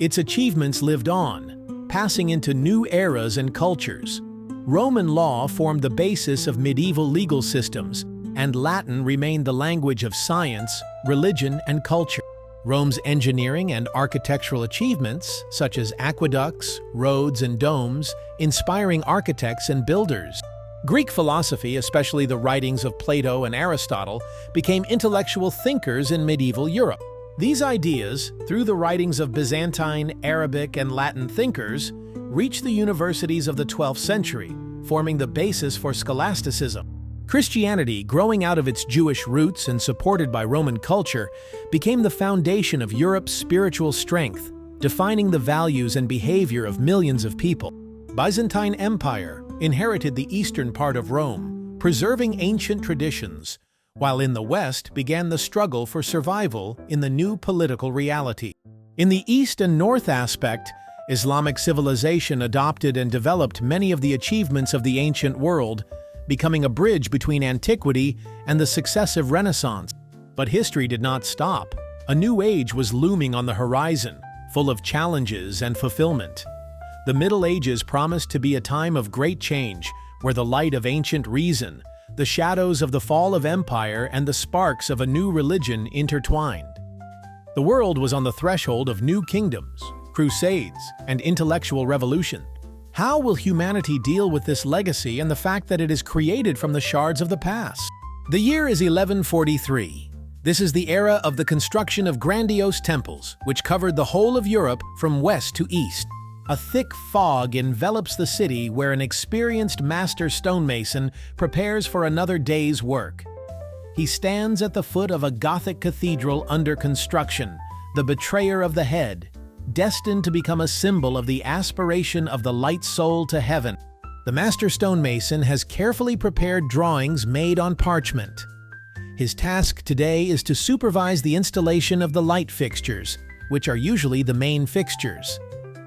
its achievements lived on, passing into new eras and cultures. Roman law formed the basis of medieval legal systems, and Latin remained the language of science, religion, and culture. Rome's engineering and architectural achievements, such as aqueducts, roads, and domes, inspiring architects and builders. Greek philosophy, especially the writings of Plato and Aristotle, became intellectual thinkers in medieval Europe. These ideas, through the writings of Byzantine, Arabic, and Latin thinkers, reached the universities of the 12th century, forming the basis for scholasticism. Christianity, growing out of its Jewish roots and supported by Roman culture, became the foundation of Europe's spiritual strength, defining the values and behavior of millions of people. Byzantine Empire inherited the eastern part of Rome, preserving ancient traditions, while in the West began the struggle for survival in the new political reality. In the East and North aspect, Islamic civilization adopted and developed many of the achievements of the ancient world, becoming a bridge between antiquity and the successive Renaissance. But history did not stop. A new age was looming on the horizon, full of challenges and fulfillment. The Middle Ages promised to be a time of great change, where the light of ancient reason, the shadows of the fall of empire, and the sparks of a new religion intertwined. The world was on the threshold of new kingdoms, crusades, and intellectual revolution. How will humanity deal with this legacy and the fact that it is created from the shards of the past? The year is 1143. This is the era of the construction of grandiose temples, which covered the whole of Europe from west to east. A thick fog envelops the city where an experienced master stonemason prepares for another day's work. He stands at the foot of a Gothic cathedral under construction, the betrayer of the head, destined to become a symbol of the aspiration of the light soul to heaven. The master stonemason has carefully prepared drawings made on parchment. His task today is to supervise the installation of the light fixtures, which are usually the main fixtures.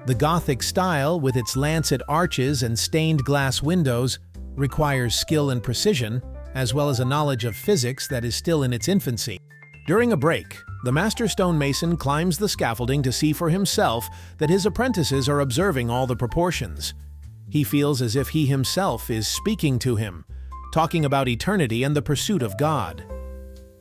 The Gothic style, with its lancet arches and stained glass windows, requires skill and precision, as well as a knowledge of physics that is still in its infancy. During a break, the master stonemason climbs the scaffolding to see for himself that his apprentices are observing all the proportions. He feels as if he himself is speaking to him, talking about eternity and the pursuit of God.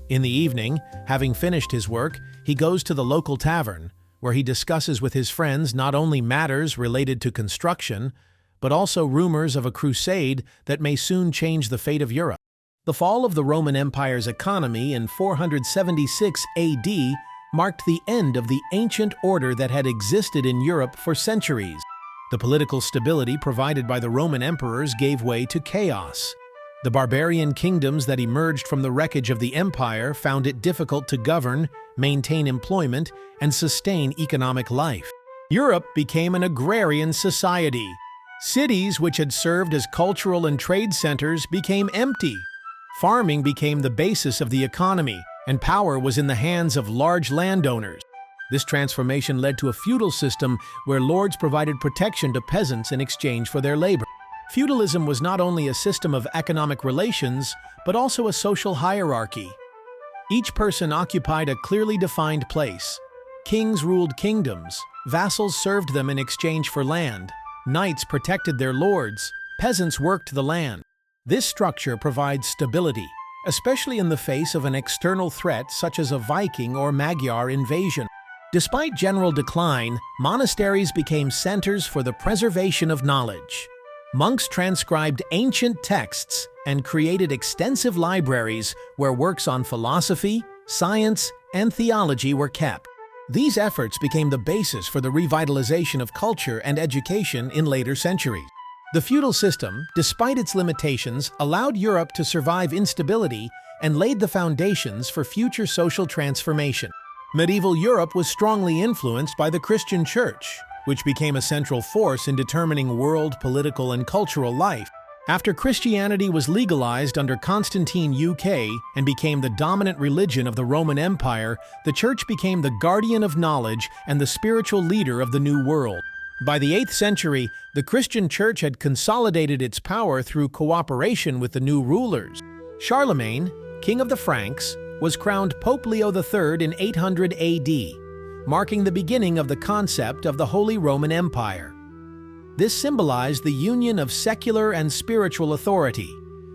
In the evening, having finished his work, he goes to the local tavern, where he discusses with his friends not only matters related to construction, but also rumors of a crusade that may soon change the fate of Europe. The fall of the Roman Empire's economy in 476 AD marked the end of the ancient order that had existed in Europe for centuries. The political stability provided by the Roman emperors gave way to chaos. The barbarian kingdoms that emerged from the wreckage of the empire found it difficult to govern, maintain employment, and sustain economic life. Europe became an agrarian society. Cities which had served as cultural and trade centers became empty. Farming became the basis of the economy, and power was in the hands of large landowners. This transformation led to a feudal system where lords provided protection to peasants in exchange for their labor. Feudalism was not only a system of economic relations, but also a social hierarchy. Each person occupied a clearly defined place. Kings ruled kingdoms, vassals served them in exchange for land, knights protected their lords, peasants worked the land. This structure provides stability, especially in the face of an external threat such as a Viking or Magyar invasion. Despite general decline, monasteries became centers for the preservation of knowledge. Monks transcribed ancient texts and created extensive libraries where works on philosophy, science, and theology were kept. These efforts became the basis for the revitalization of culture and education in later centuries. The feudal system, despite its limitations, allowed Europe to survive instability and laid the foundations for future social transformation. Medieval Europe was strongly influenced by the Christian Church, which became a central force in determining world political and cultural life. After Christianity was legalized under Constantine UK and became the dominant religion of the Roman Empire, the Church became the guardian of knowledge and the spiritual leader of the New World. By the 8th century, the Christian Church had consolidated its power through cooperation with the new rulers. Charlemagne, king of the Franks, was crowned Pope Leo III in 800 AD, marking the beginning of the concept of the Holy Roman Empire. This symbolized the union of secular and spiritual authority,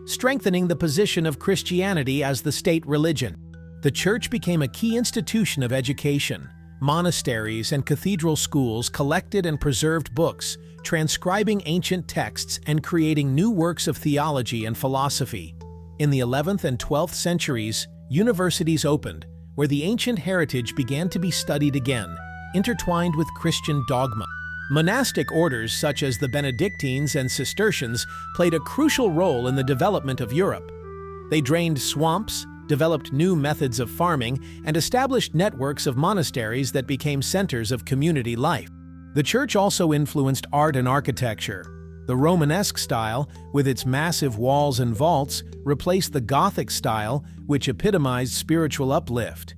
strengthening the position of Christianity as the state religion. The Church became a key institution of education. Monasteries and cathedral schools collected and preserved books, transcribing ancient texts and creating new works of theology and philosophy. In the 11th and 12th centuries, universities opened, where the ancient heritage began to be studied again, intertwined with Christian dogma. Monastic orders such as the Benedictines and Cistercians played a crucial role in the development of Europe. They drained swamps, developed new methods of farming, and established networks of monasteries that became centers of community life. The church also influenced art and architecture. The Romanesque style, with its massive walls and vaults, replaced the Gothic style, which epitomized spiritual uplift.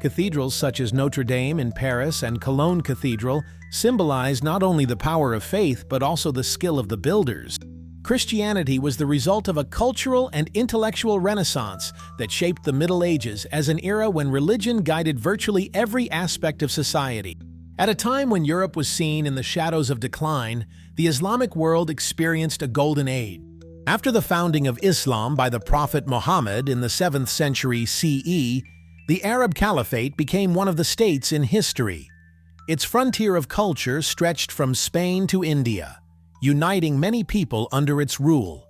Cathedrals such as Notre Dame in Paris and Cologne Cathedral symbolized not only the power of faith but also the skill of the builders. Christianity was the result of a cultural and intellectual renaissance that shaped the Middle Ages as an era when religion guided virtually every aspect of society. At a time when Europe was seen in the shadows of decline, the Islamic world experienced a golden age. After the founding of Islam by the Prophet Muhammad in the 7th century CE, the Arab Caliphate became one of the states in history. Its frontier of culture stretched from Spain to India, uniting many people under its rule.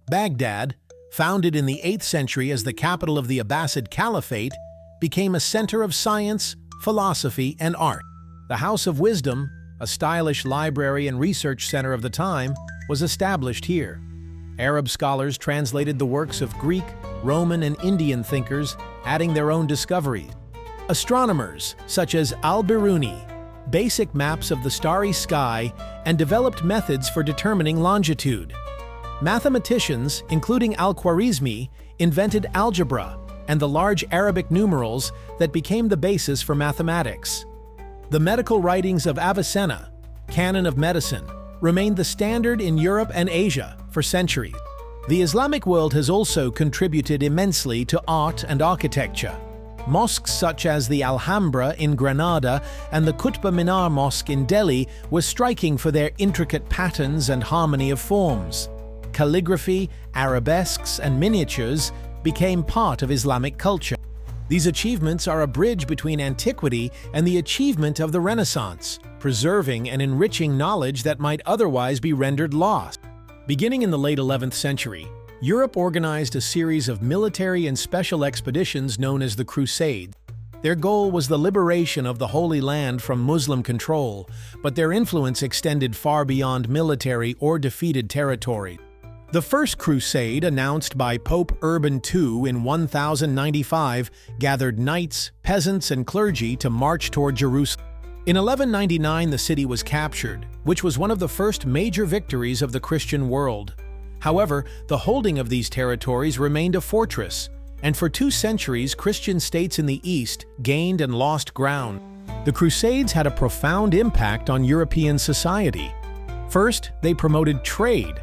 Baghdad, founded in the 8th century as the capital of the Abbasid Caliphate, became a center of science, philosophy, and art. The House of Wisdom, a stylish library and research center of the time, was established here. Arab scholars translated the works of Greek, Roman, and Indian thinkers, adding their own discoveries. Astronomers, such as Al-Biruni, basic maps of the starry sky and developed methods for determining longitude. Mathematicians, including Al-Khwarizmi, invented algebra and the large Arabic numerals that became the basis for mathematics. The medical writings of Avicenna, canon of medicine, remained the standard in Europe and Asia for centuries. The Islamic world has also contributed immensely to art and architecture. Mosques such as the Alhambra in Granada and the Qutb Minar Mosque in Delhi were striking for their intricate patterns and harmony of forms. Calligraphy, arabesques, and miniatures became part of Islamic culture. These achievements are a bridge between antiquity and the achievement of the Renaissance, preserving and enriching knowledge that might otherwise be rendered lost. Beginning in the late 11th century, Europe organized a series of military and special expeditions known as the Crusades. Their goal was the liberation of the Holy Land from Muslim control, but their influence extended far beyond military or defeated territory. The First Crusade, announced by Pope Urban II in 1095, gathered knights, peasants, and clergy to march toward Jerusalem. In 1199, the city was captured, which was one of the first major victories of the Christian world. However, the holding of these territories remained a fortress, and for 2 centuries, Christian states in the East gained and lost ground. The Crusades had a profound impact on European society. First, they promoted trade.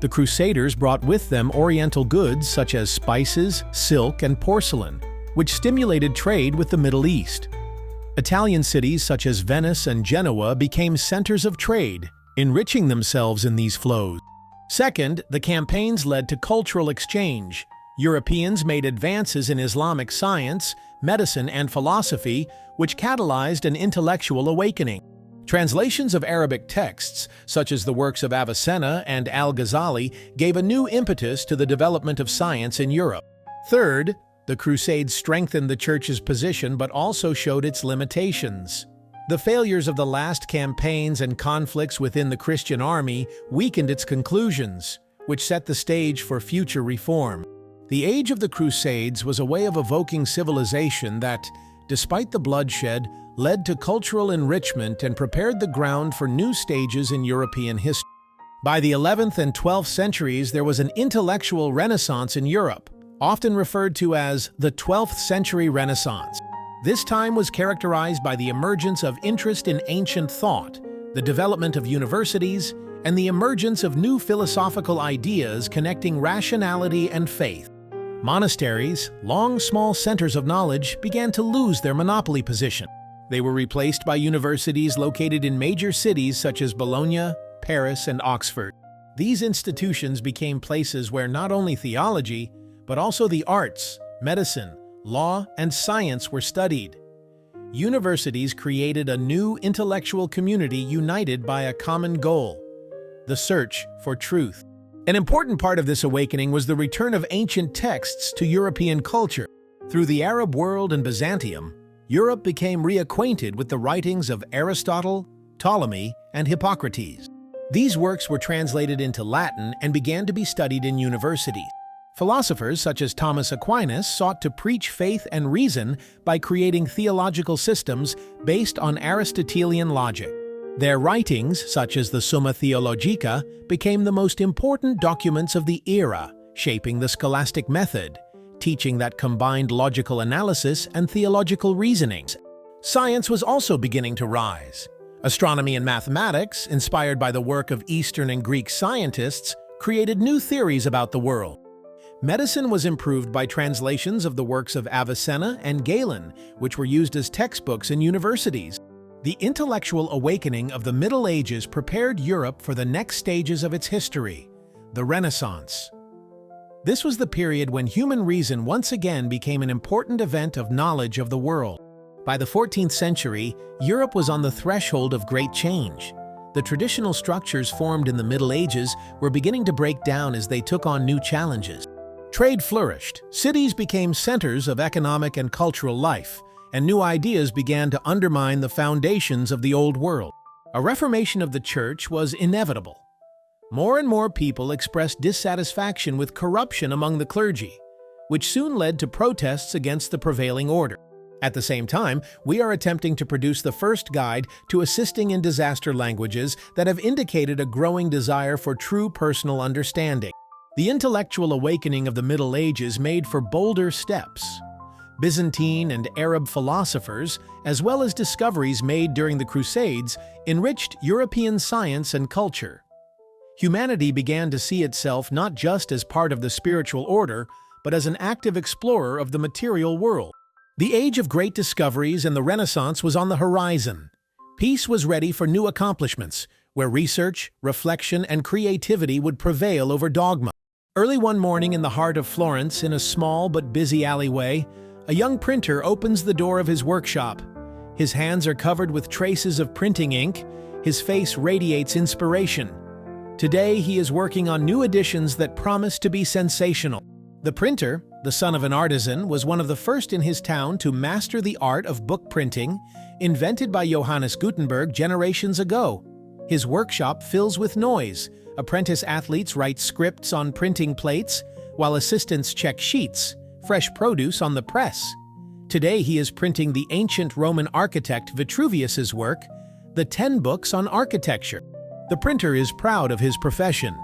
The Crusaders brought with them Oriental goods such as spices, silk, and porcelain, which stimulated trade with the Middle East. Italian cities such as Venice and Genoa became centers of trade, enriching themselves in these flows. Second, the campaigns led to cultural exchange. Europeans made advances in Islamic science, medicine, and philosophy, which catalyzed an intellectual awakening. Translations of Arabic texts, such as the works of Avicenna and Al-Ghazali, gave a new impetus to the development of science in Europe. Third, the Crusades strengthened the Church's position but also showed its limitations. The failures of the last campaigns and conflicts within the Christian army weakened its conclusions, which set the stage for future reform. The Age of the Crusades was a way of evoking civilization that, despite the bloodshed, led to cultural enrichment and prepared the ground for new stages in European history. By the 11th and 12th centuries, there was an intellectual renaissance in Europe, often referred to as the 12th century Renaissance. This time was characterized by the emergence of interest in ancient thought, the development of universities, and the emergence of new philosophical ideas connecting rationality and faith. Monasteries, long small centers of knowledge, began to lose their monopoly position. They were replaced by universities located in major cities such as Bologna, Paris, and Oxford. These institutions became places where not only theology, but also the arts, medicine, law, and science were studied. Universities created a new intellectual community united by a common goal: the search for truth. An important part of this awakening was the return of ancient texts to European culture. Through the Arab world and Byzantium, Europe became reacquainted with the writings of Aristotle, Ptolemy, and Hippocrates. These works were translated into Latin and began to be studied in universities. Philosophers such as Thomas Aquinas sought to preach faith and reason by creating theological systems based on Aristotelian logic. Their writings, such as the Summa Theologica, became the most important documents of the era, shaping the scholastic method, teaching that combined logical analysis and theological reasonings. Science was also beginning to rise. Astronomy and mathematics, inspired by the work of Eastern and Greek scientists, created new theories about the world. Medicine was improved by translations of the works of Avicenna and Galen, which were used as textbooks in universities. The intellectual awakening of the Middle Ages prepared Europe for the next stages of its history, the Renaissance. This was the period when human reason once again became an important event of knowledge of the world. By the 14th century, Europe was on the threshold of great change. The traditional structures formed in the Middle Ages were beginning to break down as they took on new challenges. Trade flourished, cities became centers of economic and cultural life, and new ideas began to undermine the foundations of the old world. A reformation of the church was inevitable. More and more people expressed dissatisfaction with corruption among the clergy, which soon led to protests against the prevailing order. At the same time, we are attempting to produce the first guide to assisting in disaster languages that have indicated a growing desire for true personal understanding. The intellectual awakening of the Middle Ages made for bolder steps. Byzantine and Arab philosophers, as well as discoveries made during the Crusades, enriched European science and culture. Humanity began to see itself not just as part of the spiritual order, but as an active explorer of the material world. The age of great discoveries and the Renaissance was on the horizon. Peace was ready for new accomplishments, where research, reflection, and creativity would prevail over dogma. Early one morning in the heart of Florence, in a small but busy alleyway, a young printer opens the door of his workshop. His hands are covered with traces of printing ink. His face radiates inspiration. Today, he is working on new editions that promise to be sensational. The printer, the son of an artisan, was one of the first in his town to master the art of book printing, invented by Johannes Gutenberg generations ago. His workshop fills with noise. Apprentice athletes write scripts on printing plates, while assistants check sheets, fresh produce on the press. Today he is printing the ancient Roman architect Vitruvius's work, the 10 books on architecture. The printer is proud of his profession,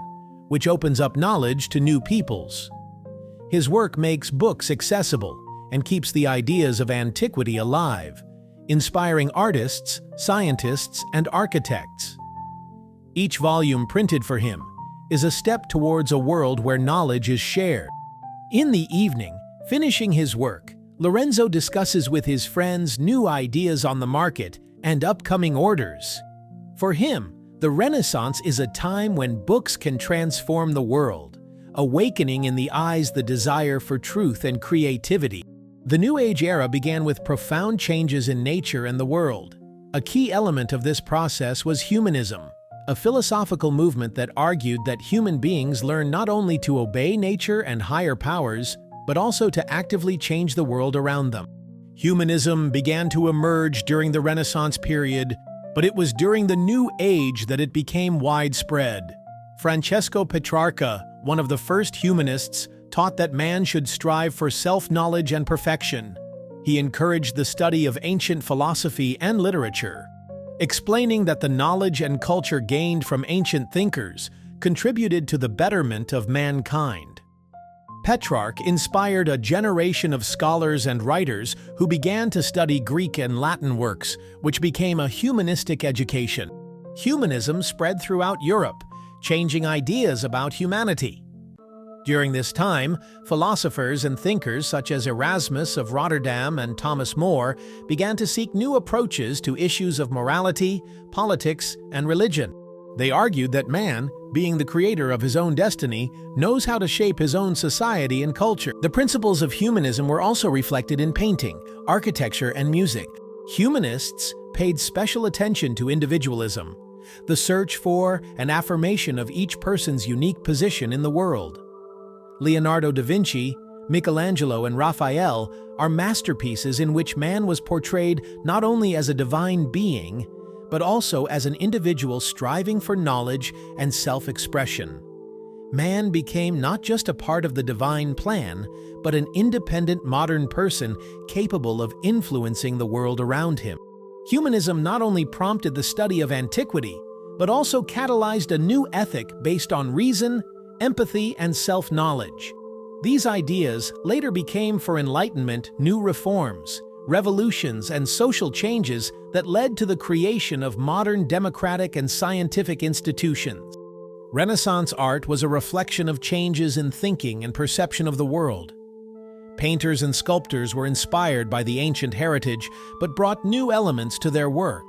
which opens up knowledge to new peoples. His work makes books accessible and keeps the ideas of antiquity alive, inspiring artists, scientists, and architects. Each volume printed for him is a step towards a world where knowledge is shared. In the evening, finishing his work, Lorenzo discusses with his friends new ideas on the market and upcoming orders. For him, the Renaissance is a time when books can transform the world, awakening in the eyes the desire for truth and creativity. The New Age era began with profound changes in nature and the world. A key element of this process was humanism, a philosophical movement that argued that human beings learn not only to obey nature and higher powers, but also to actively change the world around them. Humanism began to emerge during the Renaissance period, but it was during the New Age that it became widespread. Francesco Petrarca, one of the first humanists, taught that man should strive for self-knowledge and perfection. He encouraged the study of ancient philosophy and literature, explaining that the knowledge and culture gained from ancient thinkers contributed to the betterment of mankind. Petrarch inspired a generation of scholars and writers who began to study Greek and Latin works, which became a humanistic education. Humanism spread throughout Europe, changing ideas about humanity. During this time, philosophers and thinkers such as Erasmus of Rotterdam and Thomas More began to seek new approaches to issues of morality, politics, and religion. They argued that man, being the creator of his own destiny, knows how to shape his own society and culture. The principles of humanism were also reflected in painting, architecture, and music. Humanists paid special attention to individualism, the search for and affirmation of each person's unique position in the world. Leonardo da Vinci, Michelangelo, and Raphael are masterpieces in which man was portrayed not only as a divine being, but also as an individual striving for knowledge and self-expression. man became not just a part of the divine plan, but an independent modern person capable of influencing the world around him. Humanism not only prompted the study of antiquity, but also catalyzed a new ethic based on reason, empathy, and self-knowledge. These ideas later became for Enlightenment new reforms, revolutions, and social changes that led to the creation of modern democratic and scientific institutions. Renaissance art was a reflection of changes in thinking and perception of the world. Painters and sculptors were inspired by the ancient heritage but brought new elements to their work,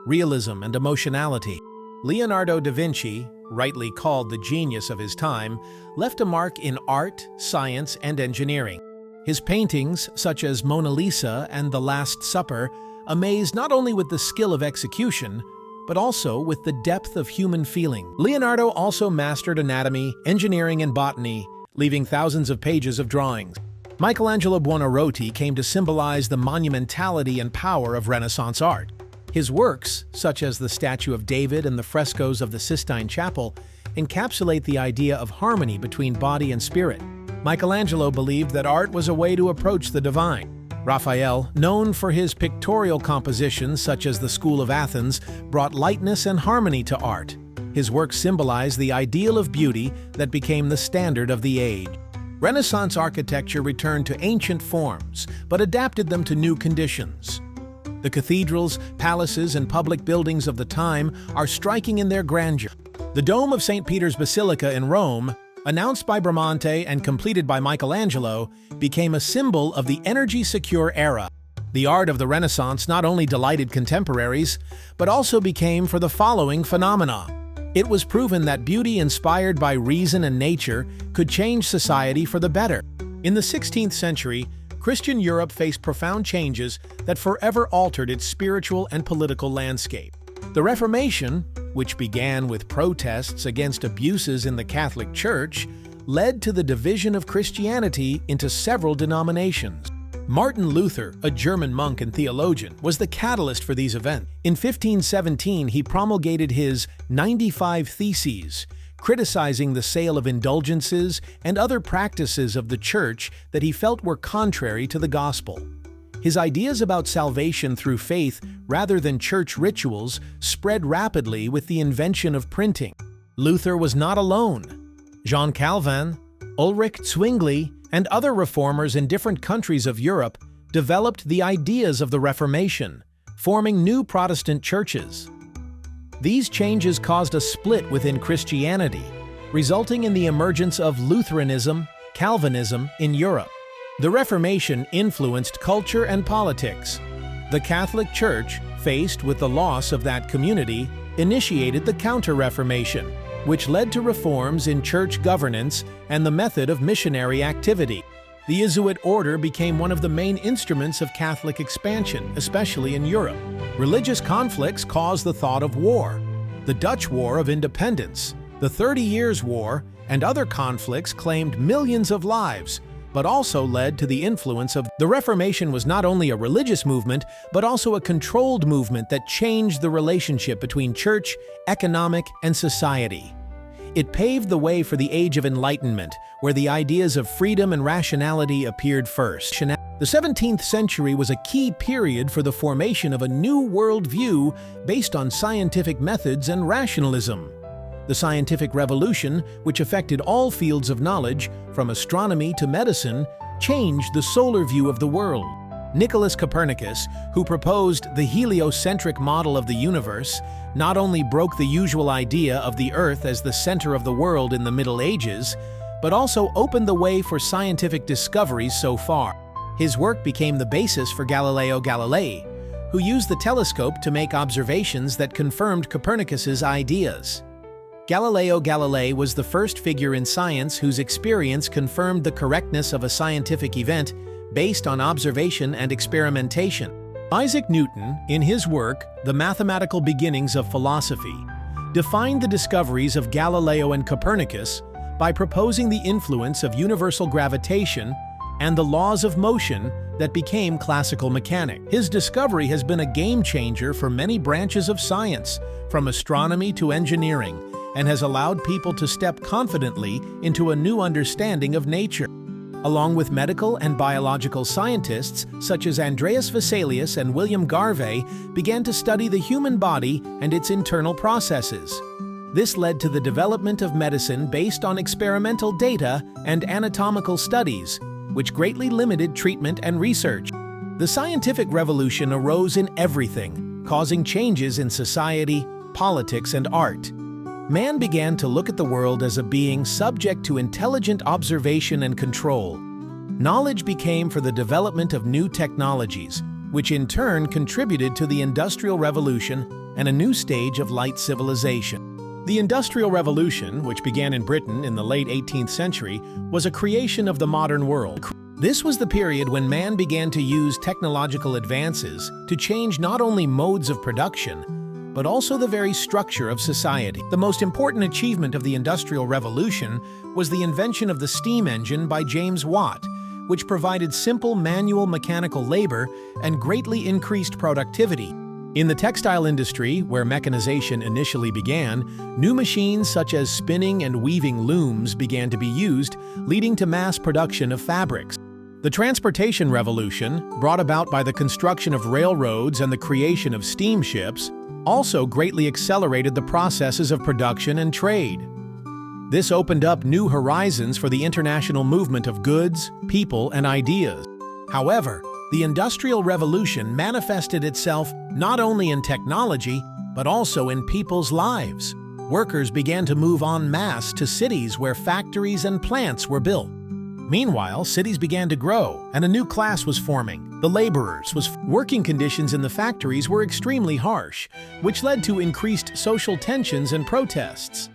realism and emotionality. Leonardo da Vinci, rightly called the genius of his time, left a mark in art, science, and engineering. His paintings, such as Mona Lisa and The Last Supper, amaze not only with the skill of execution, but also with the depth of human feeling. Leonardo also mastered anatomy, engineering, and botany, leaving thousands of pages of drawings. Michelangelo Buonarroti came to symbolize the monumentality and power of Renaissance art. His works, such as the statue of David and the frescoes of the Sistine Chapel, encapsulate the idea of harmony between body and spirit. Michelangelo believed that art was a way to approach the divine. Raphael, known for his pictorial compositions such as the School of Athens, brought lightness and harmony to art. His works symbolize the ideal of beauty that became the standard of the age. Renaissance architecture returned to ancient forms, but adapted them to new conditions. The cathedrals, palaces, and public buildings of the time are striking in their grandeur. The Dome of St. Peter's Basilica in Rome, announced by Bramante and completed by Michelangelo, became a symbol of the energy-secure era. The art of the Renaissance not only delighted contemporaries, but also became for the following phenomena. It was proven that beauty inspired by reason and nature could change society for the better. In the 16th century, Christian Europe faced profound changes that forever altered its spiritual and political landscape. The Reformation, which began with protests against abuses in the Catholic Church, led to the division of Christianity into several denominations. Martin Luther, a German monk and theologian, was the catalyst for these events. In 1517, he promulgated his 95 Theses, criticizing the sale of indulgences and other practices of the Church that he felt were contrary to the gospel. His ideas about salvation through faith rather than church rituals spread rapidly with the invention of printing. Luther was not alone. Jean Calvin, Ulrich Zwingli, and other reformers in different countries of Europe developed the ideas of the Reformation, forming new Protestant churches. These changes caused a split within Christianity, resulting in the emergence of Lutheranism, Calvinism in Europe. The Reformation influenced culture and politics. The Catholic Church, faced with the loss of that community, initiated the Counter-Reformation, which led to reforms in church governance and the method of missionary activity. The Jesuit order became one of the main instruments of Catholic expansion, especially in Europe. Religious conflicts caused the thought of war. The Dutch War of Independence, the 30 Years' War, and other conflicts claimed millions of lives, but also led to the influence of the Reformation. Was not only a religious movement, but also a controlled movement that changed the relationship between church, economic, and society. It paved the way for the Age of Enlightenment, where the ideas of freedom and rationality appeared first. The 17th century was a key period for the formation of a new worldview based on scientific methods and rationalism. The scientific revolution, which affected all fields of knowledge, from astronomy to medicine, changed the solar view of the world. Nicholas Copernicus, who proposed the heliocentric model of the universe, not only broke the usual idea of the Earth as the center of the world in the Middle Ages, but also opened the way for scientific discoveries so far. His work became the basis for Galileo Galilei, who used the telescope to make observations that confirmed Copernicus's ideas. Galileo Galilei was the first figure in science whose experience confirmed the correctness of a scientific event based on observation and experimentation. Isaac Newton, in his work, The Mathematical Beginnings of Philosophy, defined the discoveries of Galileo and Copernicus by proposing the influence of universal gravitation and the laws of motion that became classical mechanics. His discovery has been a game changer for many branches of science, from astronomy to engineering, and has allowed people to step confidently into a new understanding of nature. Along with medical and biological scientists such as Andreas Vesalius and William Garvey began to study the human body and its internal processes. This led to the development of medicine based on experimental data and anatomical studies, which greatly limited treatment and research. The scientific revolution arose in everything, causing changes in society, politics, and art. Man began to look at the world as a being subject to intelligent observation and control. Knowledge became for the development of new technologies, which in turn contributed to the Industrial Revolution and a new stage of light civilization. The Industrial Revolution, which began in Britain in the late 18th century, was a creation of the modern world. This was the period when man began to use technological advances to change not only modes of production, but also the very structure of society. The most important achievement of the Industrial Revolution was the invention of the steam engine by James Watt, which provided simple manual mechanical labor and greatly increased productivity. In the textile industry, where mechanization initially began, new machines such as spinning and weaving looms began to be used, leading to mass production of fabrics. The transportation revolution, brought about by the construction of railroads and the creation of steamships, also greatly accelerated the processes of production and trade. This opened up new horizons for the international movement of goods, people, and ideas. However, the Industrial Revolution manifested itself not only in technology, but also in people's lives. Workers began to move en masse to cities where factories and plants were built. Meanwhile, cities began to grow, and a new class was forming, the laborers. Working conditions in the factories were extremely harsh, which led to increased social tensions and protests.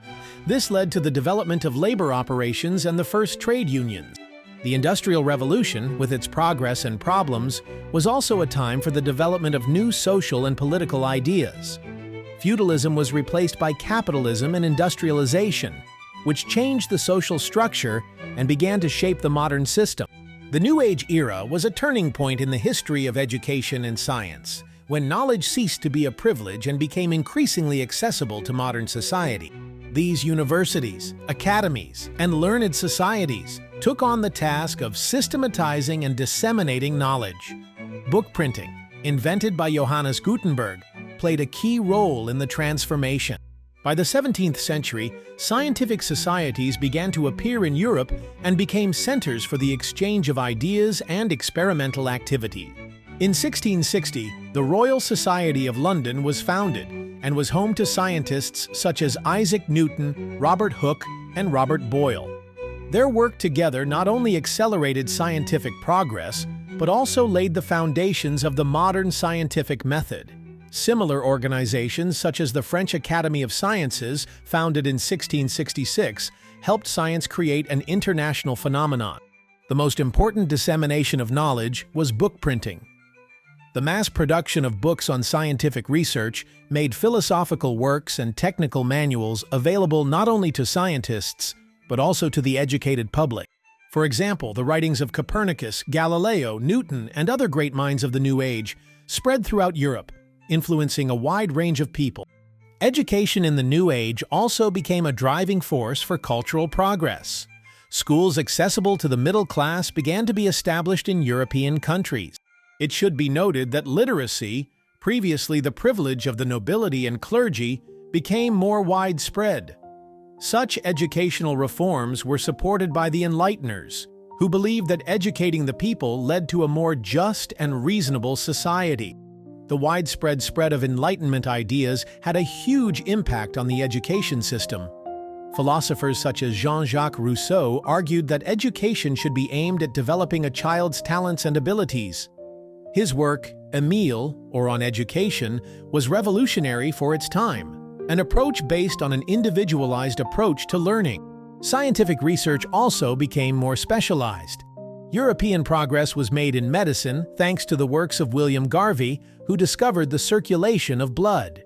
This led to the development of labor operations and the first trade unions. The Industrial Revolution, with its progress and problems, was also a time for the development of new social and political ideas. Feudalism was replaced by capitalism and industrialization, which changed the social structure and began to shape the modern system. The New Age era was a turning point in the history of education and science, when knowledge ceased to be a privilege and became increasingly accessible to modern society. These universities, academies, and learned societies took on the task of systematizing and disseminating knowledge. Book printing, invented by Johannes Gutenberg, played a key role in the transformation. By the 17th century, scientific societies began to appear in Europe and became centers for the exchange of ideas and experimental activity. In 1660, the Royal Society of London was founded and was home to scientists such as Isaac Newton, Robert Hooke, and Robert Boyle. Their work together not only accelerated scientific progress, but also laid the foundations of the modern scientific method. Similar organizations, such as the French Academy of Sciences, founded in 1666, helped science create an international phenomenon. The most important dissemination of knowledge was book printing. The mass production of books on scientific research made philosophical works and technical manuals available not only to scientists, but also to the educated public. For example, the writings of Copernicus, Galileo, Newton, and other great minds of the New Age spread throughout Europe, influencing a wide range of people. Education in the New Age also became a driving force for cultural progress. Schools accessible to the middle class began to be established in European countries. It should be noted that literacy, previously the privilege of the nobility and clergy, became more widespread. Such educational reforms were supported by the Enlighteners, who believed that educating the people led to a more just and reasonable society. The widespread spread of Enlightenment ideas had a huge impact on the education system. Philosophers such as Jean-Jacques Rousseau argued that education should be aimed at developing a child's talents and abilities. His work, Émile, or On Education, was revolutionary for its time, an approach based on an individualized approach to learning. Scientific research also became more specialized. European progress was made in medicine thanks to the works of William Garvey, who discovered the circulation of blood.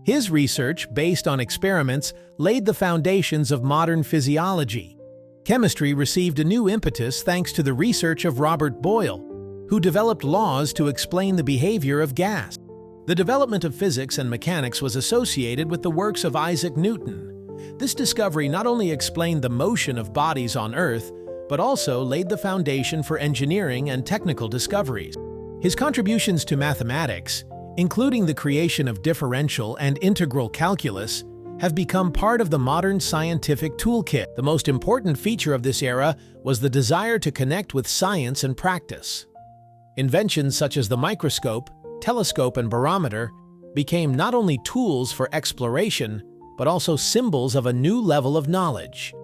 His research, based on experiments, laid the foundations of modern physiology. Chemistry received a new impetus thanks to the research of Robert Boyle, who developed laws to explain the behavior of gas. The development of physics and mechanics was associated with the works of Isaac Newton. This discovery not only explained the motion of bodies on Earth, but also laid the foundation for engineering and technical discoveries. His contributions to mathematics, including the creation of differential and integral calculus, have become part of the modern scientific toolkit. The most important feature of this era was the desire to connect with science and practice. Inventions such as the microscope, telescope, and barometer became not only tools for exploration, but also symbols of a new level of knowledge.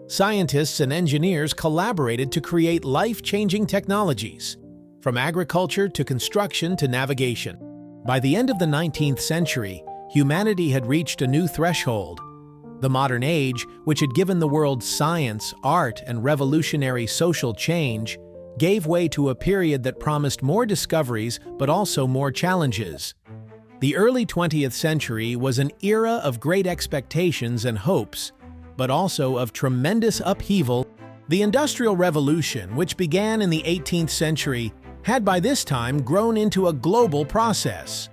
Scientists and engineers collaborated to create life-changing technologies, from agriculture to construction to navigation. By the end of the 19th century, humanity had reached a new threshold. The modern age, which had given the world science, art, and revolutionary social change, gave way to a period that promised more discoveries but also more challenges. The early 20th century was an era of great expectations and hopes, but also of tremendous upheaval. The Industrial Revolution, which began in the 18th century, had by this time grown into a global process.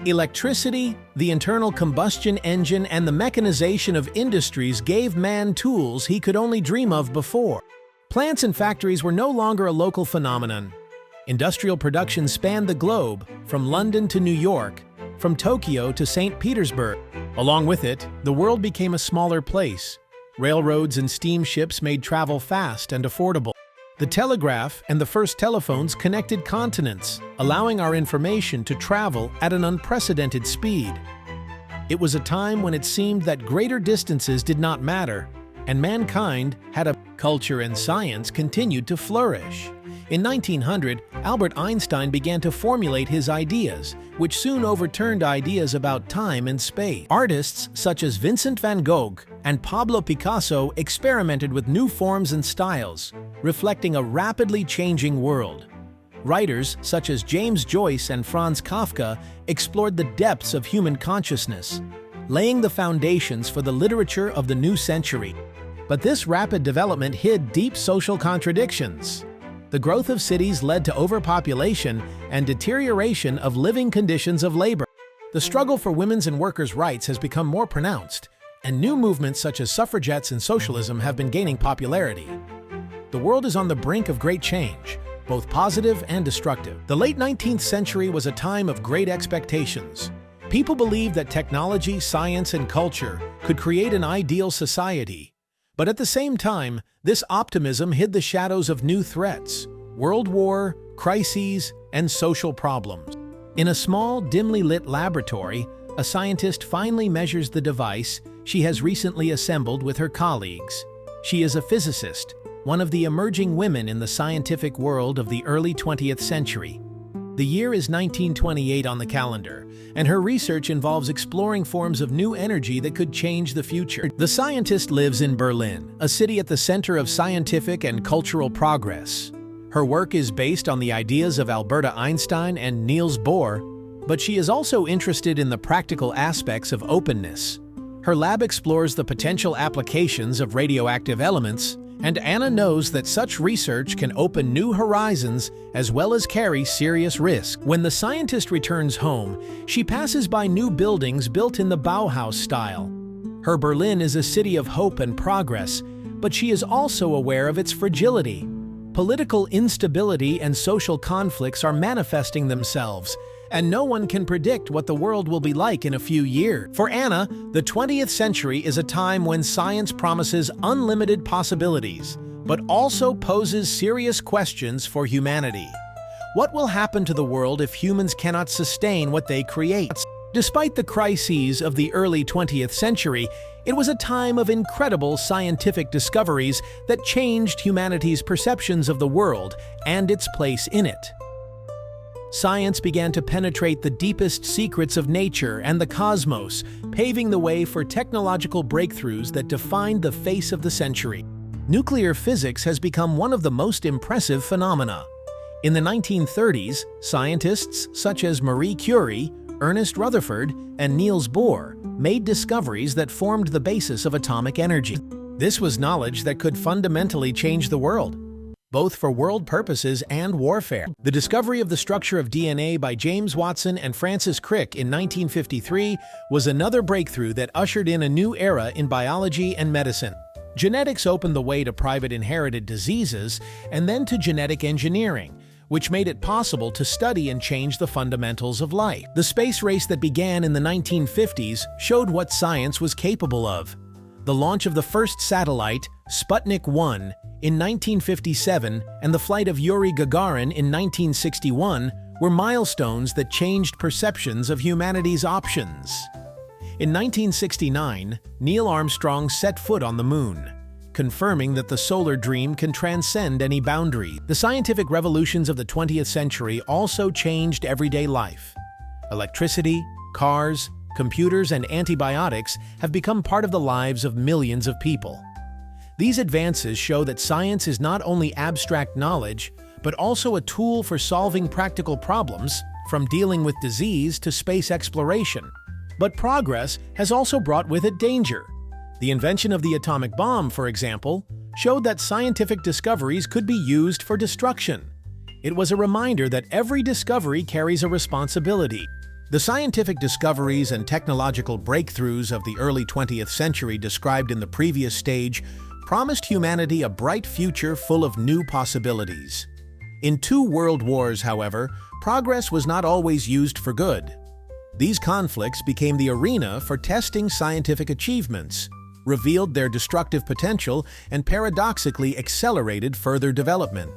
Electricity, the internal combustion engine, and the mechanization of industries gave man tools he could only dream of before. Plants and factories were no longer a local phenomenon. Industrial production spanned the globe, from London to New York, from Tokyo to St. Petersburg. Along with it, the world became a smaller place. Railroads and steamships made travel fast and affordable. The telegraph and the first telephones connected continents, allowing our information to travel at an unprecedented speed. It was a time when it seemed that greater distances did not matter, and mankind had a culture, and science continued to flourish. In 1900, Albert Einstein began to formulate his ideas, which soon overturned ideas about time and space. Artists such as Vincent van Gogh and Pablo Picasso experimented with new forms and styles, reflecting a rapidly changing world. Writers such as James Joyce and Franz Kafka explored the depths of human consciousness, laying the foundations for the literature of the new century. But this rapid development hid deep social contradictions. The growth of cities led to overpopulation and deterioration of living conditions of labor. The struggle for women's and workers' rights has become more pronounced, and new movements such as suffragettes and socialism have been gaining popularity. The world is on the brink of great change, both positive and destructive. The late 19th century was a time of great expectations. People believed that technology, science, and culture could create an ideal society. But at the same time, this optimism hid the shadows of new threats: world war, crises, and social problems. In a small, dimly lit laboratory, a scientist finally measures the device she has recently assembled with her colleagues. She is a physicist, one of the emerging women in the scientific world of the early 20th century. The year is 1928 on the calendar, and her research involves exploring forms of new energy that could change the future. The scientist lives in Berlin, a city at the center of scientific and cultural progress. Her work is based on the ideas of Albert Einstein and Niels Bohr, but she is also interested in the practical aspects of openness. Her lab explores the potential applications of radioactive elements, and Anna knows that such research can open new horizons as well as carry serious risk. When the scientist returns home, she passes by new buildings built in the Bauhaus style. Her Berlin is a city of hope and progress, but she is also aware of its fragility. Political instability and social conflicts are manifesting themselves, and no one can predict what the world will be like in a few years. For Anna, the 20th century is a time when science promises unlimited possibilities, but also poses serious questions for humanity. What will happen to the world if humans cannot sustain what they create? Despite the crises of the early 20th century, it was a time of incredible scientific discoveries that changed humanity's perceptions of the world and its place in it. Science began to penetrate the deepest secrets of nature and the cosmos, paving the way for technological breakthroughs that defined the face of the century. Nuclear physics has become one of the most impressive phenomena. In the 1930s, scientists such as Marie Curie, Ernest Rutherford, and Niels Bohr made discoveries that formed the basis of atomic energy. This was knowledge that could fundamentally change the world. both for world purposes and warfare. The discovery of the structure of DNA by James Watson and Francis Crick in 1953 was another breakthrough that ushered in a new era in biology and medicine. Genetics opened the way to private inherited diseases and then to genetic engineering, which made it possible to study and change the fundamentals of life. The space race that began in the 1950s showed what science was capable of. The launch of the first satellite, Sputnik 1, in 1957 and the flight of Yuri Gagarin in 1961 were milestones that changed perceptions of humanity's options. In 1969, Neil Armstrong set foot on the moon, confirming that the solar dream can transcend any boundary. The scientific revolutions of the 20th century also changed everyday life. Electricity, cars, computers, and antibiotics have become part of the lives of millions of people. These advances show that science is not only abstract knowledge, but also a tool for solving practical problems, from dealing with disease to space exploration. But progress has also brought with it danger. The invention of the atomic bomb, for example, showed that scientific discoveries could be used for destruction. It was a reminder that every discovery carries a responsibility. The scientific discoveries and technological breakthroughs of the early 20th century described in the previous stage promised humanity a bright future full of new possibilities. In 2 world wars, however, progress was not always used for good. These conflicts became the arena for testing scientific achievements, revealed their destructive potential, and paradoxically accelerated further development.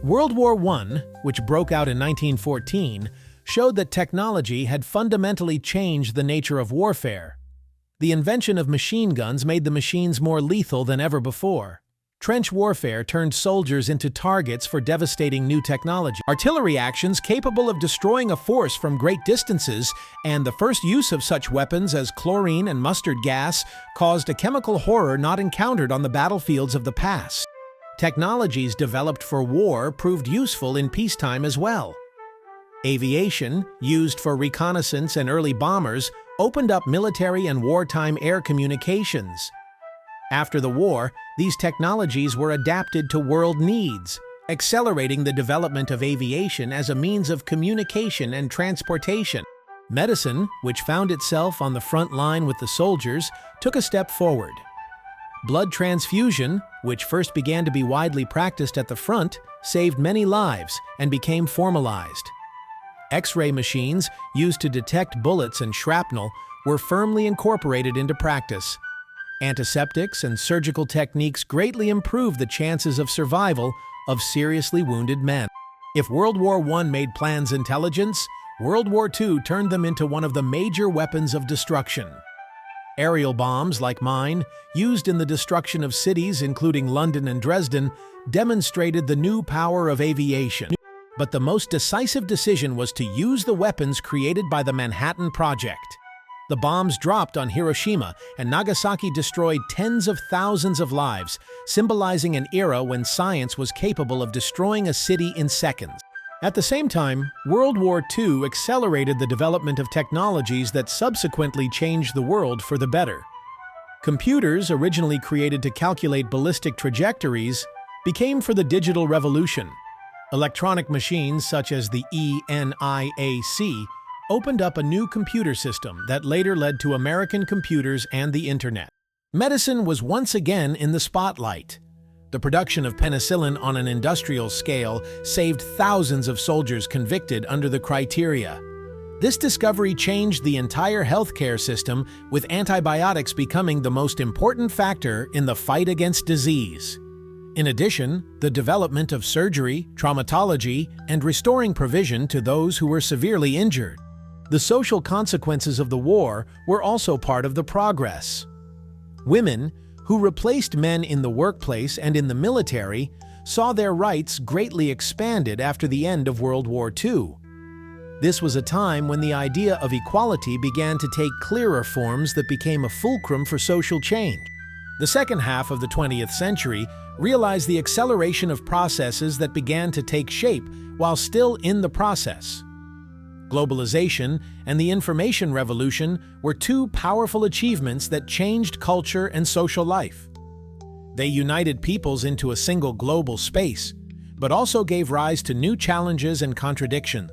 World War I, which broke out in 1914, showed that technology had fundamentally changed the nature of warfare. The invention of machine guns made the machines more lethal than ever before. Trench warfare turned soldiers into targets for devastating new technology. Artillery actions capable of destroying a force from great distances, and the first use of such weapons as chlorine and mustard gas caused a chemical horror not encountered on the battlefields of the past. Technologies developed for war proved useful in peacetime as well. Aviation, used for reconnaissance and early bombers, opened up military and wartime air communications. After the war, these technologies were adapted to world needs, accelerating the development of aviation as a means of communication and transportation. Medicine, which found itself on the front line with the soldiers, took a step forward. Blood transfusion, which first began to be widely practiced at the front, saved many lives and became formalized. X-ray machines, used to detect bullets and shrapnel, were firmly incorporated into practice. Antiseptics and surgical techniques greatly improved the chances of survival of seriously wounded men. If World War I made plans intelligence, World War II turned them into one of the major weapons of destruction. Aerial bombs, like mine, used in the destruction of cities including London and Dresden, demonstrated the new power of aviation. But the most decisive decision was to use the weapons created by the Manhattan Project. The bombs dropped on Hiroshima and Nagasaki destroyed tens of thousands of lives, symbolizing an era when science was capable of destroying a city in seconds. At the same time, World War II accelerated the development of technologies that subsequently changed the world for the better. Computers, originally created to calculate ballistic trajectories, became for the digital revolution. Electronic machines such as the ENIAC opened up a new computer system that later led to American computers and the Internet. Medicine was once again in the spotlight. The production of penicillin on an industrial scale saved thousands of soldiers convicted under the criteria. This discovery changed the entire healthcare system, with antibiotics becoming the most important factor in the fight against disease. In addition, the development of surgery, traumatology, and restoring provision to those who were severely injured. The social consequences of the war were also part of the progress. Women, who replaced men in the workplace and in the military, saw their rights greatly expanded after the end of World War II. This was a time when the idea of equality began to take clearer forms that became a fulcrum for social change. The second half of the 20th century realized the acceleration of processes that began to take shape while still in the process. Globalization and the information revolution were two powerful achievements that changed culture and social life. They united peoples into a single global space, but also gave rise to new challenges and contradictions.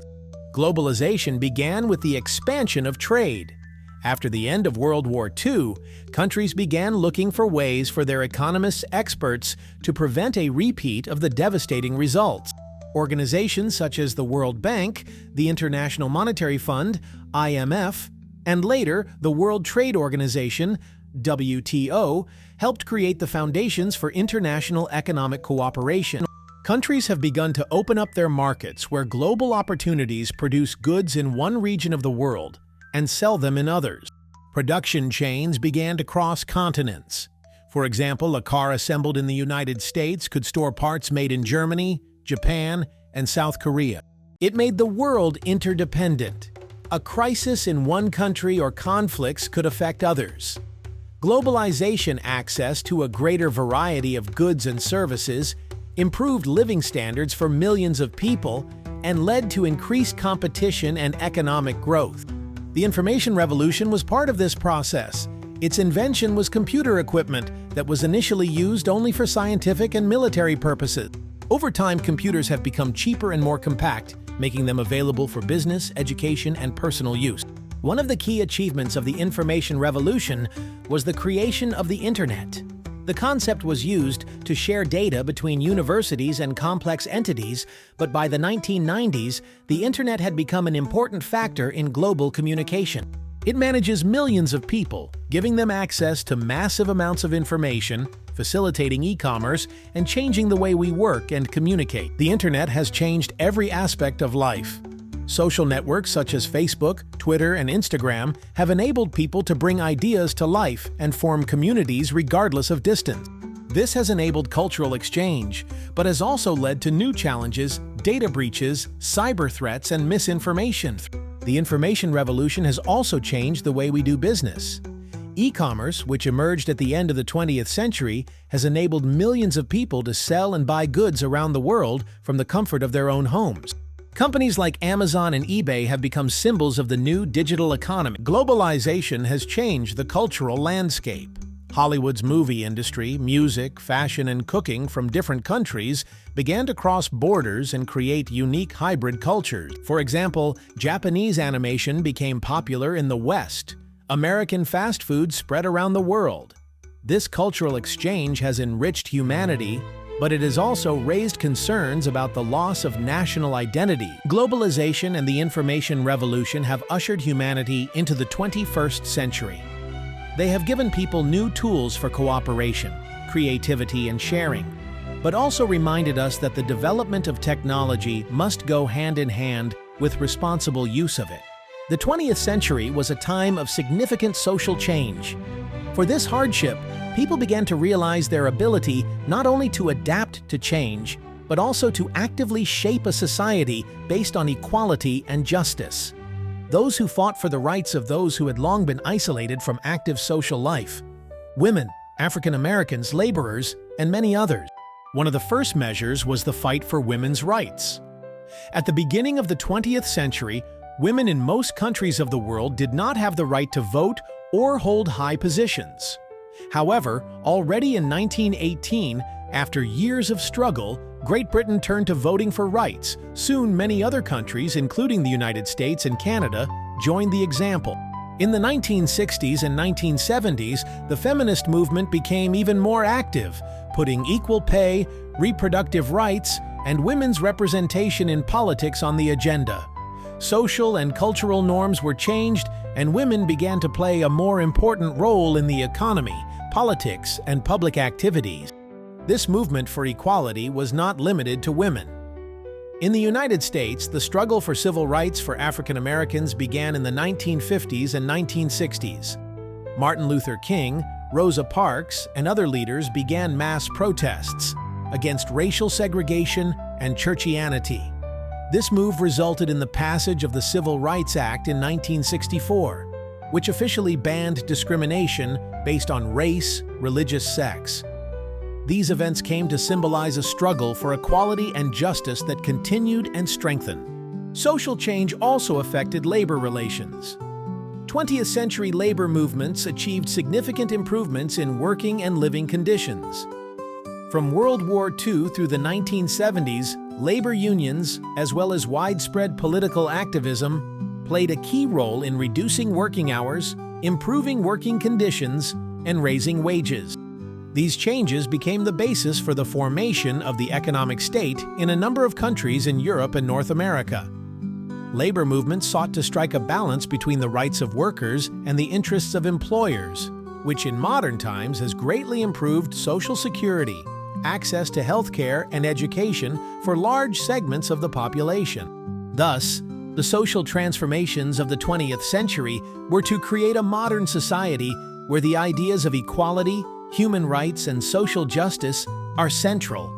Globalization began with the expansion of trade. After the end of World War II, countries began looking for ways for their economists' experts to prevent a repeat of the devastating results. Organizations such as the World Bank, the International Monetary Fund, IMF, and later the World Trade Organization, WTO, helped create the foundations for international economic cooperation. Countries have begun to open up their markets where global opportunities produce goods in one region of the world and sell them in others. Production chains began to cross continents. For example, a car assembled in the United States could store parts made in Germany, Japan, and South Korea. It made the world interdependent. A crisis in one country or conflicts could affect others. Globalization access to a greater variety of goods and services improved living standards for millions of people and led to increased competition and economic growth. The information revolution was part of this process. Its invention was computer equipment that was initially used only for scientific and military purposes. Over time, computers have become cheaper and more compact, making them available for business, education, and personal use. One of the key achievements of the information revolution was the creation of the Internet. The concept was used to share data between universities and complex entities, but by the 1990s, the Internet had become an important factor in global communication. It manages millions of people, giving them access to massive amounts of information, facilitating e-commerce, and changing the way we work and communicate. The Internet has changed every aspect of life. Social networks such as Facebook, Twitter, and Instagram have enabled people to bring ideas to life and form communities regardless of distance. This has enabled cultural exchange, but has also led to new challenges, data breaches, cyber threats, and misinformation. The information revolution has also changed the way we do business. E-commerce, which emerged at the end of the 20th century, has enabled millions of people to sell and buy goods around the world from the comfort of their own homes. Companies like Amazon and eBay have become symbols of the new digital economy. Globalization has changed the cultural landscape. Hollywood's movie industry, music, fashion, and cooking from different countries began to cross borders and create unique hybrid cultures. For example, Japanese animation became popular in the West. American fast food spread around the world. This cultural exchange has enriched humanity, but it has also raised concerns about the loss of national identity. Globalization and the information revolution have ushered humanity into the 21st century. They have given people new tools for cooperation, creativity, and sharing, but also reminded us that the development of technology must go hand in hand with responsible use of it. The 20th century was a time of significant social change. For this hardship, people began to realize their ability not only to adapt to change, but also to actively shape a society based on equality and justice. Those who fought for the rights of those who had long been isolated from active social life. Women, African Americans, laborers, and many others. One of the first measures was the fight for women's rights. At the beginning of the 20th century, women in most countries of the world did not have the right to vote or hold high positions. However, already in 1918, after years of struggle, Great Britain turned to voting for rights. Soon, many other countries, including the United States and Canada, joined the example. In the 1960s and 1970s, the feminist movement became even more active, putting equal pay, reproductive rights, and women's representation in politics on the agenda. Social and cultural norms were changed, and women began to play a more important role in the economy, politics, and public activities. This movement for equality was not limited to women. In the United States, the struggle for civil rights for African Americans began in the 1950s and 1960s. Martin Luther King, Rosa Parks, and other leaders began mass protests against racial segregation and churchianity. This move resulted in the passage of the Civil Rights Act in 1964, which officially banned discrimination based on race, religious sex. These events came to symbolize a struggle for equality and justice that continued and strengthened. Social change also affected labor relations. 20th century labor movements achieved significant improvements in working and living conditions. From World War II through the 1970s, labor unions, as well as widespread political activism, played a key role in reducing working hours, improving working conditions, and raising wages. These changes became the basis for the formation of the economic state in a number of countries in Europe and North America. Labor movements sought to strike a balance between the rights of workers and the interests of employers, which in modern times has greatly improved social security, access to healthcare and education for large segments of the population. Thus, the social transformations of the 20th century were to create a modern society where the ideas of equality, human rights, and social justice are central.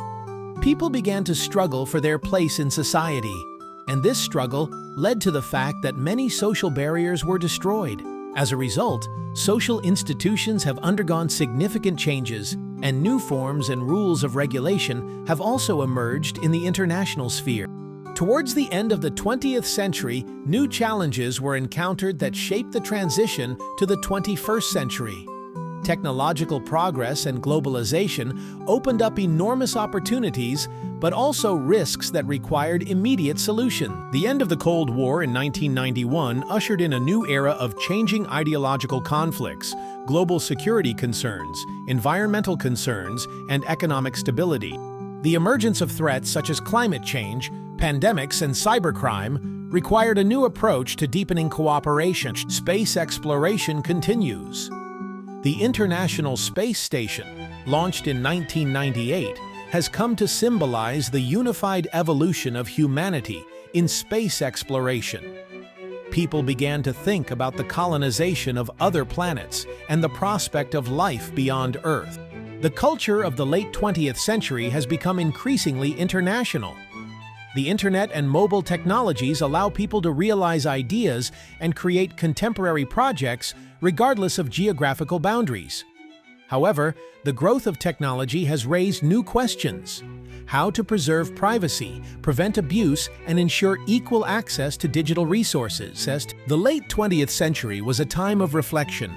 People began to struggle for their place in society, and this struggle led to the fact that many social barriers were destroyed. As a result, social institutions have undergone significant changes, and new forms and rules of regulation have also emerged in the international sphere. Towards the end of the 20th century, new challenges were encountered that shaped the transition to the 21st century. Technological progress and globalization opened up enormous opportunities, but also risks that required immediate solution. The end of the Cold War in 1991 ushered in a new era of changing ideological conflicts, global security concerns, environmental concerns, and economic stability. The emergence of threats such as climate change, pandemics, and cybercrime required a new approach to deepening cooperation. Space exploration continues. The International Space Station, launched in 1998, has come to symbolize the unified evolution of humanity in space exploration. People began to think about the colonization of other planets and the prospect of life beyond Earth. The culture of the late 20th century has become increasingly international. The internet and mobile technologies allow people to realize ideas and create contemporary projects regardless of geographical boundaries. However, the growth of technology has raised new questions: how to preserve privacy, prevent abuse, and ensure equal access to digital resources. The late 20th century was a time of reflection.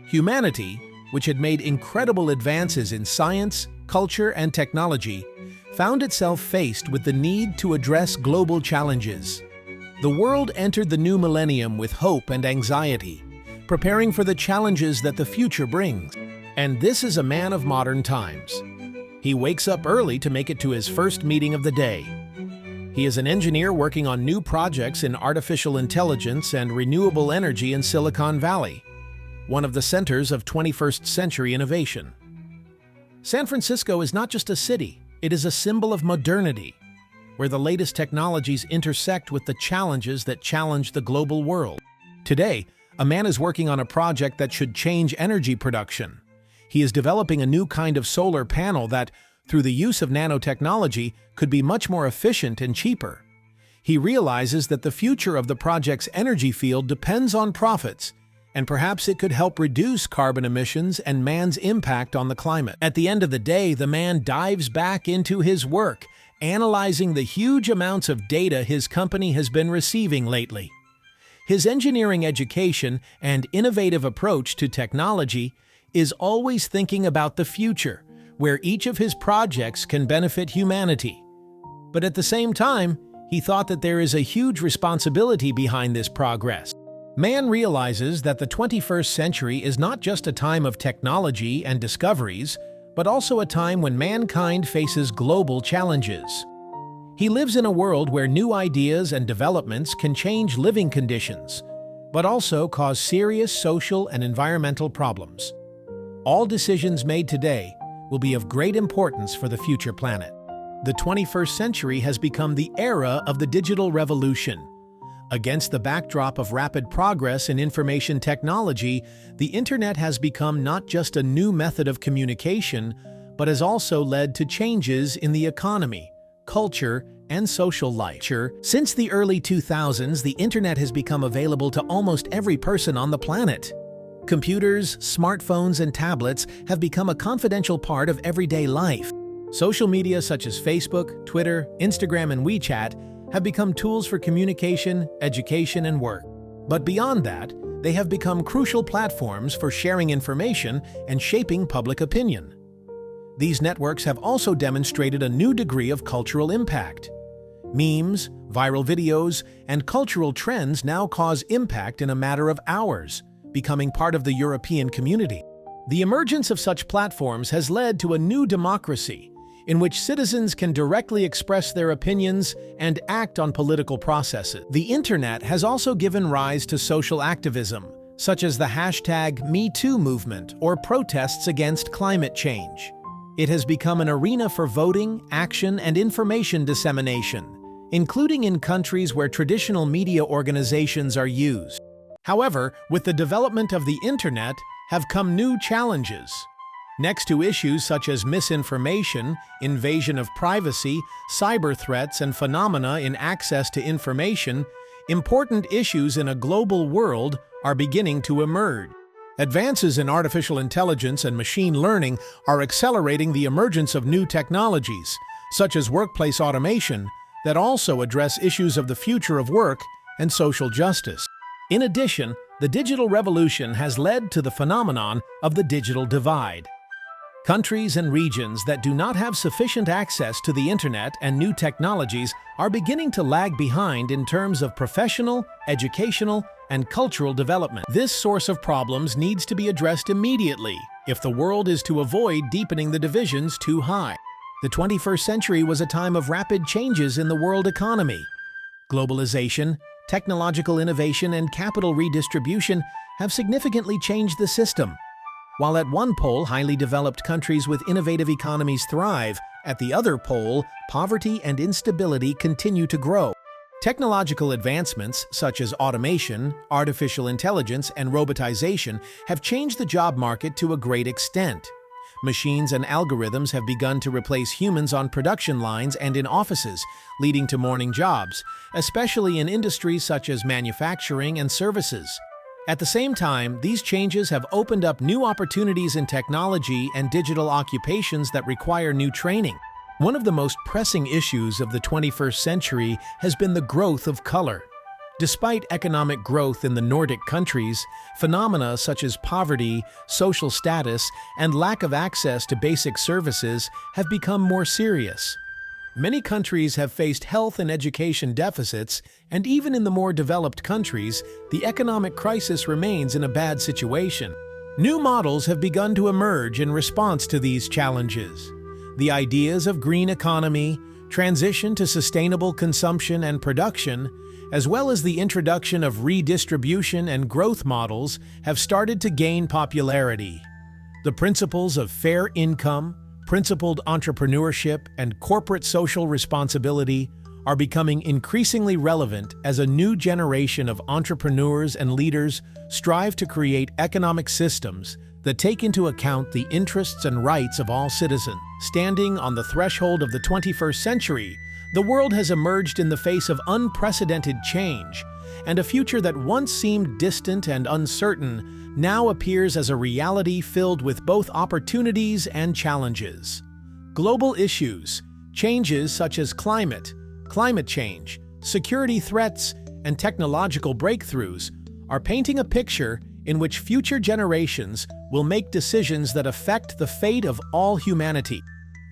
Humanity, which had made incredible advances in science, culture, and technology, found itself faced with the need to address global challenges. The world entered the new millennium with hope and anxiety, preparing for the challenges that the future brings. And this is a man of modern times. He wakes up early to make it to his first meeting of the day. He is an engineer working on new projects in artificial intelligence and renewable energy in Silicon Valley, one of the centers of 21st century innovation. San Francisco is not just a city, it is a symbol of modernity, where the latest technologies intersect with the challenges that challenge the global world. Today, a man is working on a project that should change energy production. He is developing a new kind of solar panel that, through the use of nanotechnology, could be much more efficient and cheaper. He realizes that the future of the project's energy field depends on profits, and perhaps it could help reduce carbon emissions and man's impact on the climate. At the end of the day, the man dives back into his work, analyzing the huge amounts of data his company has been receiving lately. His engineering education and innovative approach to technology is always thinking about the future, where each of his projects can benefit humanity. But at the same time, he thought that there is a huge responsibility behind this progress. Man realizes that the 21st century is not just a time of technology and discoveries, but also a time when mankind faces global challenges. He lives in a world where new ideas and developments can change living conditions, but also cause serious social and environmental problems. All decisions made today will be of great importance for the future planet. The 21st century has become the era of the digital revolution. Against the backdrop of rapid progress in information technology, the internet has become not just a new method of communication, but has also led to changes in the economy, culture, and social life. Since the early 2000s, the internet has become available to almost every person on the planet. Computers, smartphones, and tablets have become a confidential part of everyday life. Social media such as Facebook, Twitter, Instagram, and WeChat have become tools for communication, education, and work. But beyond that, they have become crucial platforms for sharing information and shaping public opinion. These networks have also demonstrated a new degree of cultural impact. Memes, viral videos, and cultural trends now cause impact in a matter of hours, becoming part of the European community. The emergence of such platforms has led to a new democracy, in which citizens can directly express their opinions and act on political processes. The internet has also given rise to social activism, such as the #MeToo movement or protests against climate change. It has become an arena for voting, action, and information dissemination, including in countries where traditional media organizations are used. However, with the development of the internet have come new challenges. Next to issues such as misinformation, invasion of privacy, cyber threats, and phenomena in access to information, important issues in a global world are beginning to emerge. Advances in artificial intelligence and machine learning are accelerating the emergence of new technologies, such as workplace automation, that also address issues of the future of work and social justice. In addition, the digital revolution has led to the phenomenon of the digital divide. Countries and regions that do not have sufficient access to the internet and new technologies are beginning to lag behind in terms of professional, educational, and cultural development. This source of problems needs to be addressed immediately if the world is to avoid deepening the divisions too high. The 21st century was a time of rapid changes in the world economy. Globalization, technological innovation, and capital redistribution have significantly changed the system. While at one pole, highly developed countries with innovative economies thrive, at the other pole, poverty and instability continue to grow. Technological advancements such as automation, artificial intelligence, and robotization have changed the job market to a great extent. Machines and algorithms have begun to replace humans on production lines and in offices, leading to morning jobs, especially in industries such as manufacturing and services. At the same time, these changes have opened up new opportunities in technology and digital occupations that require new training. One of the most pressing issues of the 21st century has been the growth of color. Despite economic growth in the Nordic countries, phenomena such as poverty, social status, and lack of access to basic services have become more serious. Many countries have faced health and education deficits, and even in the more developed countries, the economic crisis remains in a bad situation. New models have begun to emerge in response to these challenges. The ideas of green economy, transition to sustainable consumption and production, as well as the introduction of redistribution and growth models have started to gain popularity. The principles of fair income, principled entrepreneurship, and corporate social responsibility are becoming increasingly relevant as a new generation of entrepreneurs and leaders strive to create economic systems that take into account the interests and rights of all citizens. Standing on the threshold of the 21st century, the world has emerged in the face of unprecedented change, and a future that once seemed distant and uncertain now appears as a reality filled with both opportunities and challenges. Global issues, changes such as climate change, security threats, and technological breakthroughs are painting a picture in which future generations will make decisions that affect the fate of all humanity.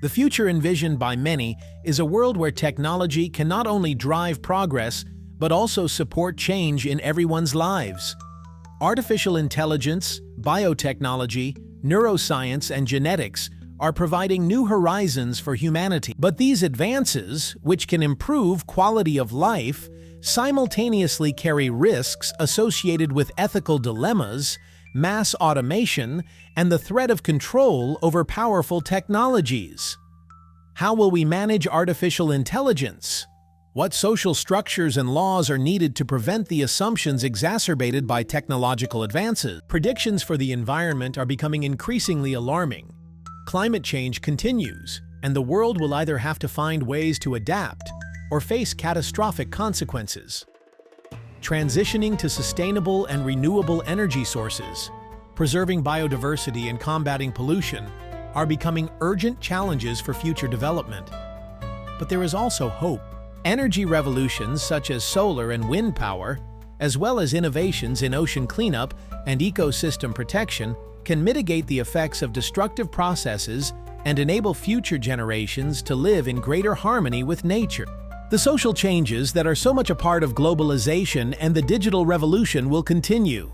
The future envisioned by many is a world where technology can not only drive progress, but also support change in everyone's lives. Artificial intelligence, biotechnology, neuroscience, and genetics are providing new horizons for humanity. But these advances, which can improve quality of life, simultaneously carry risks associated with ethical dilemmas, mass automation, and the threat of control over powerful technologies. How will we manage artificial intelligence? What social structures and laws are needed to prevent the assumptions exacerbated by technological advances? Predictions for the environment are becoming increasingly alarming. Climate change continues, and the world will either have to find ways to adapt or face catastrophic consequences. Transitioning to sustainable and renewable energy sources, preserving biodiversity and combating pollution are becoming urgent challenges for future development. But there is also hope. Energy revolutions such as solar and wind power, as well as innovations in ocean cleanup and ecosystem protection, can mitigate the effects of destructive processes and enable future generations to live in greater harmony with nature. The social changes that are so much a part of globalization and the digital revolution will continue.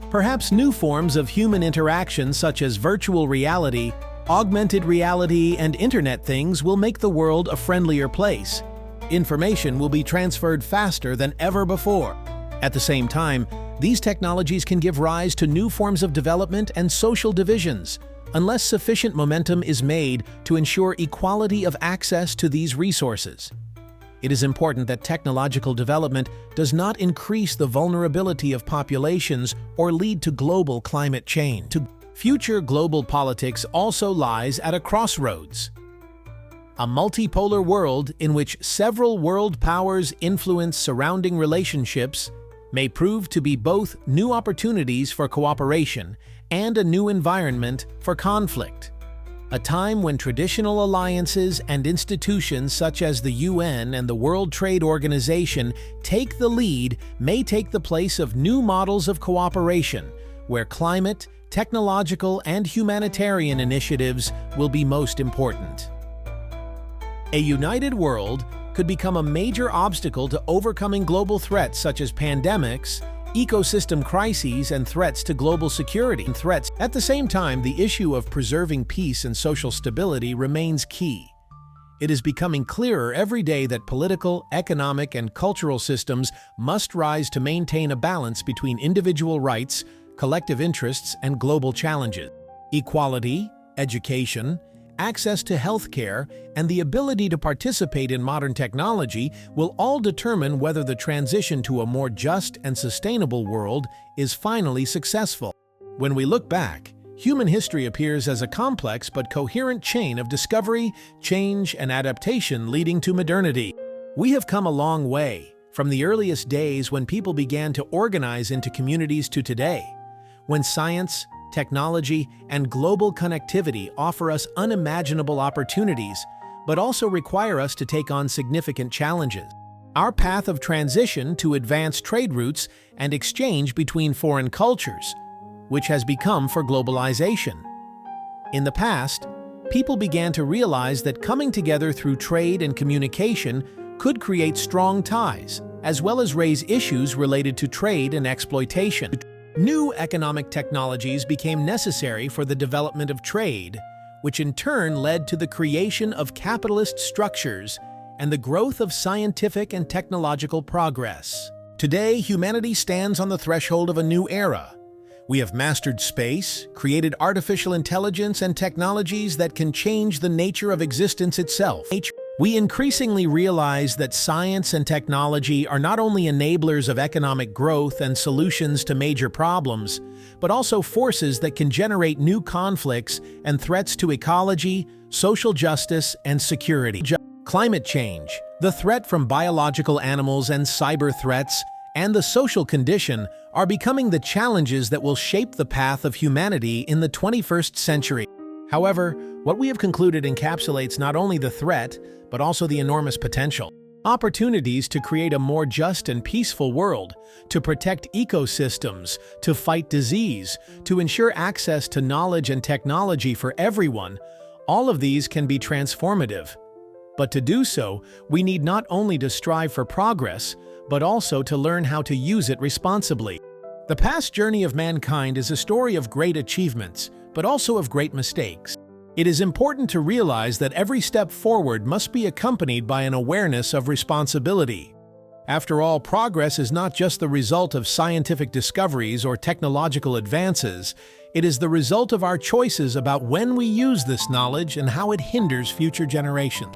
Perhaps new forms of human interaction such as virtual reality, augmented reality, and internet things will make the world a friendlier place. Information will be transferred faster than ever before. At the same time, these technologies can give rise to new forms of development and social divisions, unless sufficient momentum is made to ensure equality of access to these resources. It is important that technological development does not increase the vulnerability of populations or lead to global climate change. Future global politics also lies at a crossroads. A multipolar world in which several world powers influence surrounding relationships may prove to be both new opportunities for cooperation and a new environment for conflict. A time when traditional alliances and institutions such as the UN and the World Trade Organization take the lead may take the place of new models of cooperation, where climate, technological, and humanitarian initiatives will be most important. A united world could become a major obstacle to overcoming global threats such as pandemics, ecosystem crises, and threats to global security. At the same time, the issue of preserving peace and social stability remains key. It is becoming clearer every day that political, economic, and cultural systems must rise to maintain a balance between individual rights, collective interests, and global challenges. Equality, education, access to healthcare, and the ability to participate in modern technology will all determine whether the transition to a more just and sustainable world is finally successful. When we look back, human history appears as a complex but coherent chain of discovery, change, and adaptation leading to modernity. We have come a long way, from the earliest days when people began to organize into communities to today, when science, technology, and global connectivity offer us unimaginable opportunities, but also require us to take on significant challenges. Our path of transition to advanced trade routes and exchange between foreign cultures, which has become for globalization. In the past, people began to realize that coming together through trade and communication could create strong ties, as well as raise issues related to trade and exploitation. New economic technologies became necessary for the development of trade, which in turn led to the creation of capitalist structures and the growth of scientific and technological progress. Today, humanity stands on the threshold of a new era. We have mastered space, created artificial intelligence and technologies that can change the nature of existence itself. We increasingly realize that science and technology are not only enablers of economic growth and solutions to major problems, but also forces that can generate new conflicts and threats to ecology, social justice, and security. Climate change, the threat from biological animals and cyber threats, and the social condition are becoming the challenges that will shape the path of humanity in the 21st century. However, what we have concluded encapsulates not only the threat, but also the enormous potential. Opportunities to create a more just and peaceful world, to protect ecosystems, to fight disease, to ensure access to knowledge and technology for everyone, all of these can be transformative. But to do so, we need not only to strive for progress, but also to learn how to use it responsibly. The past journey of mankind is a story of great achievements, but also of great mistakes. It is important to realize that every step forward must be accompanied by an awareness of responsibility. After all, progress is not just the result of scientific discoveries or technological advances, it is the result of our choices about when we use this knowledge and how it hinders future generations.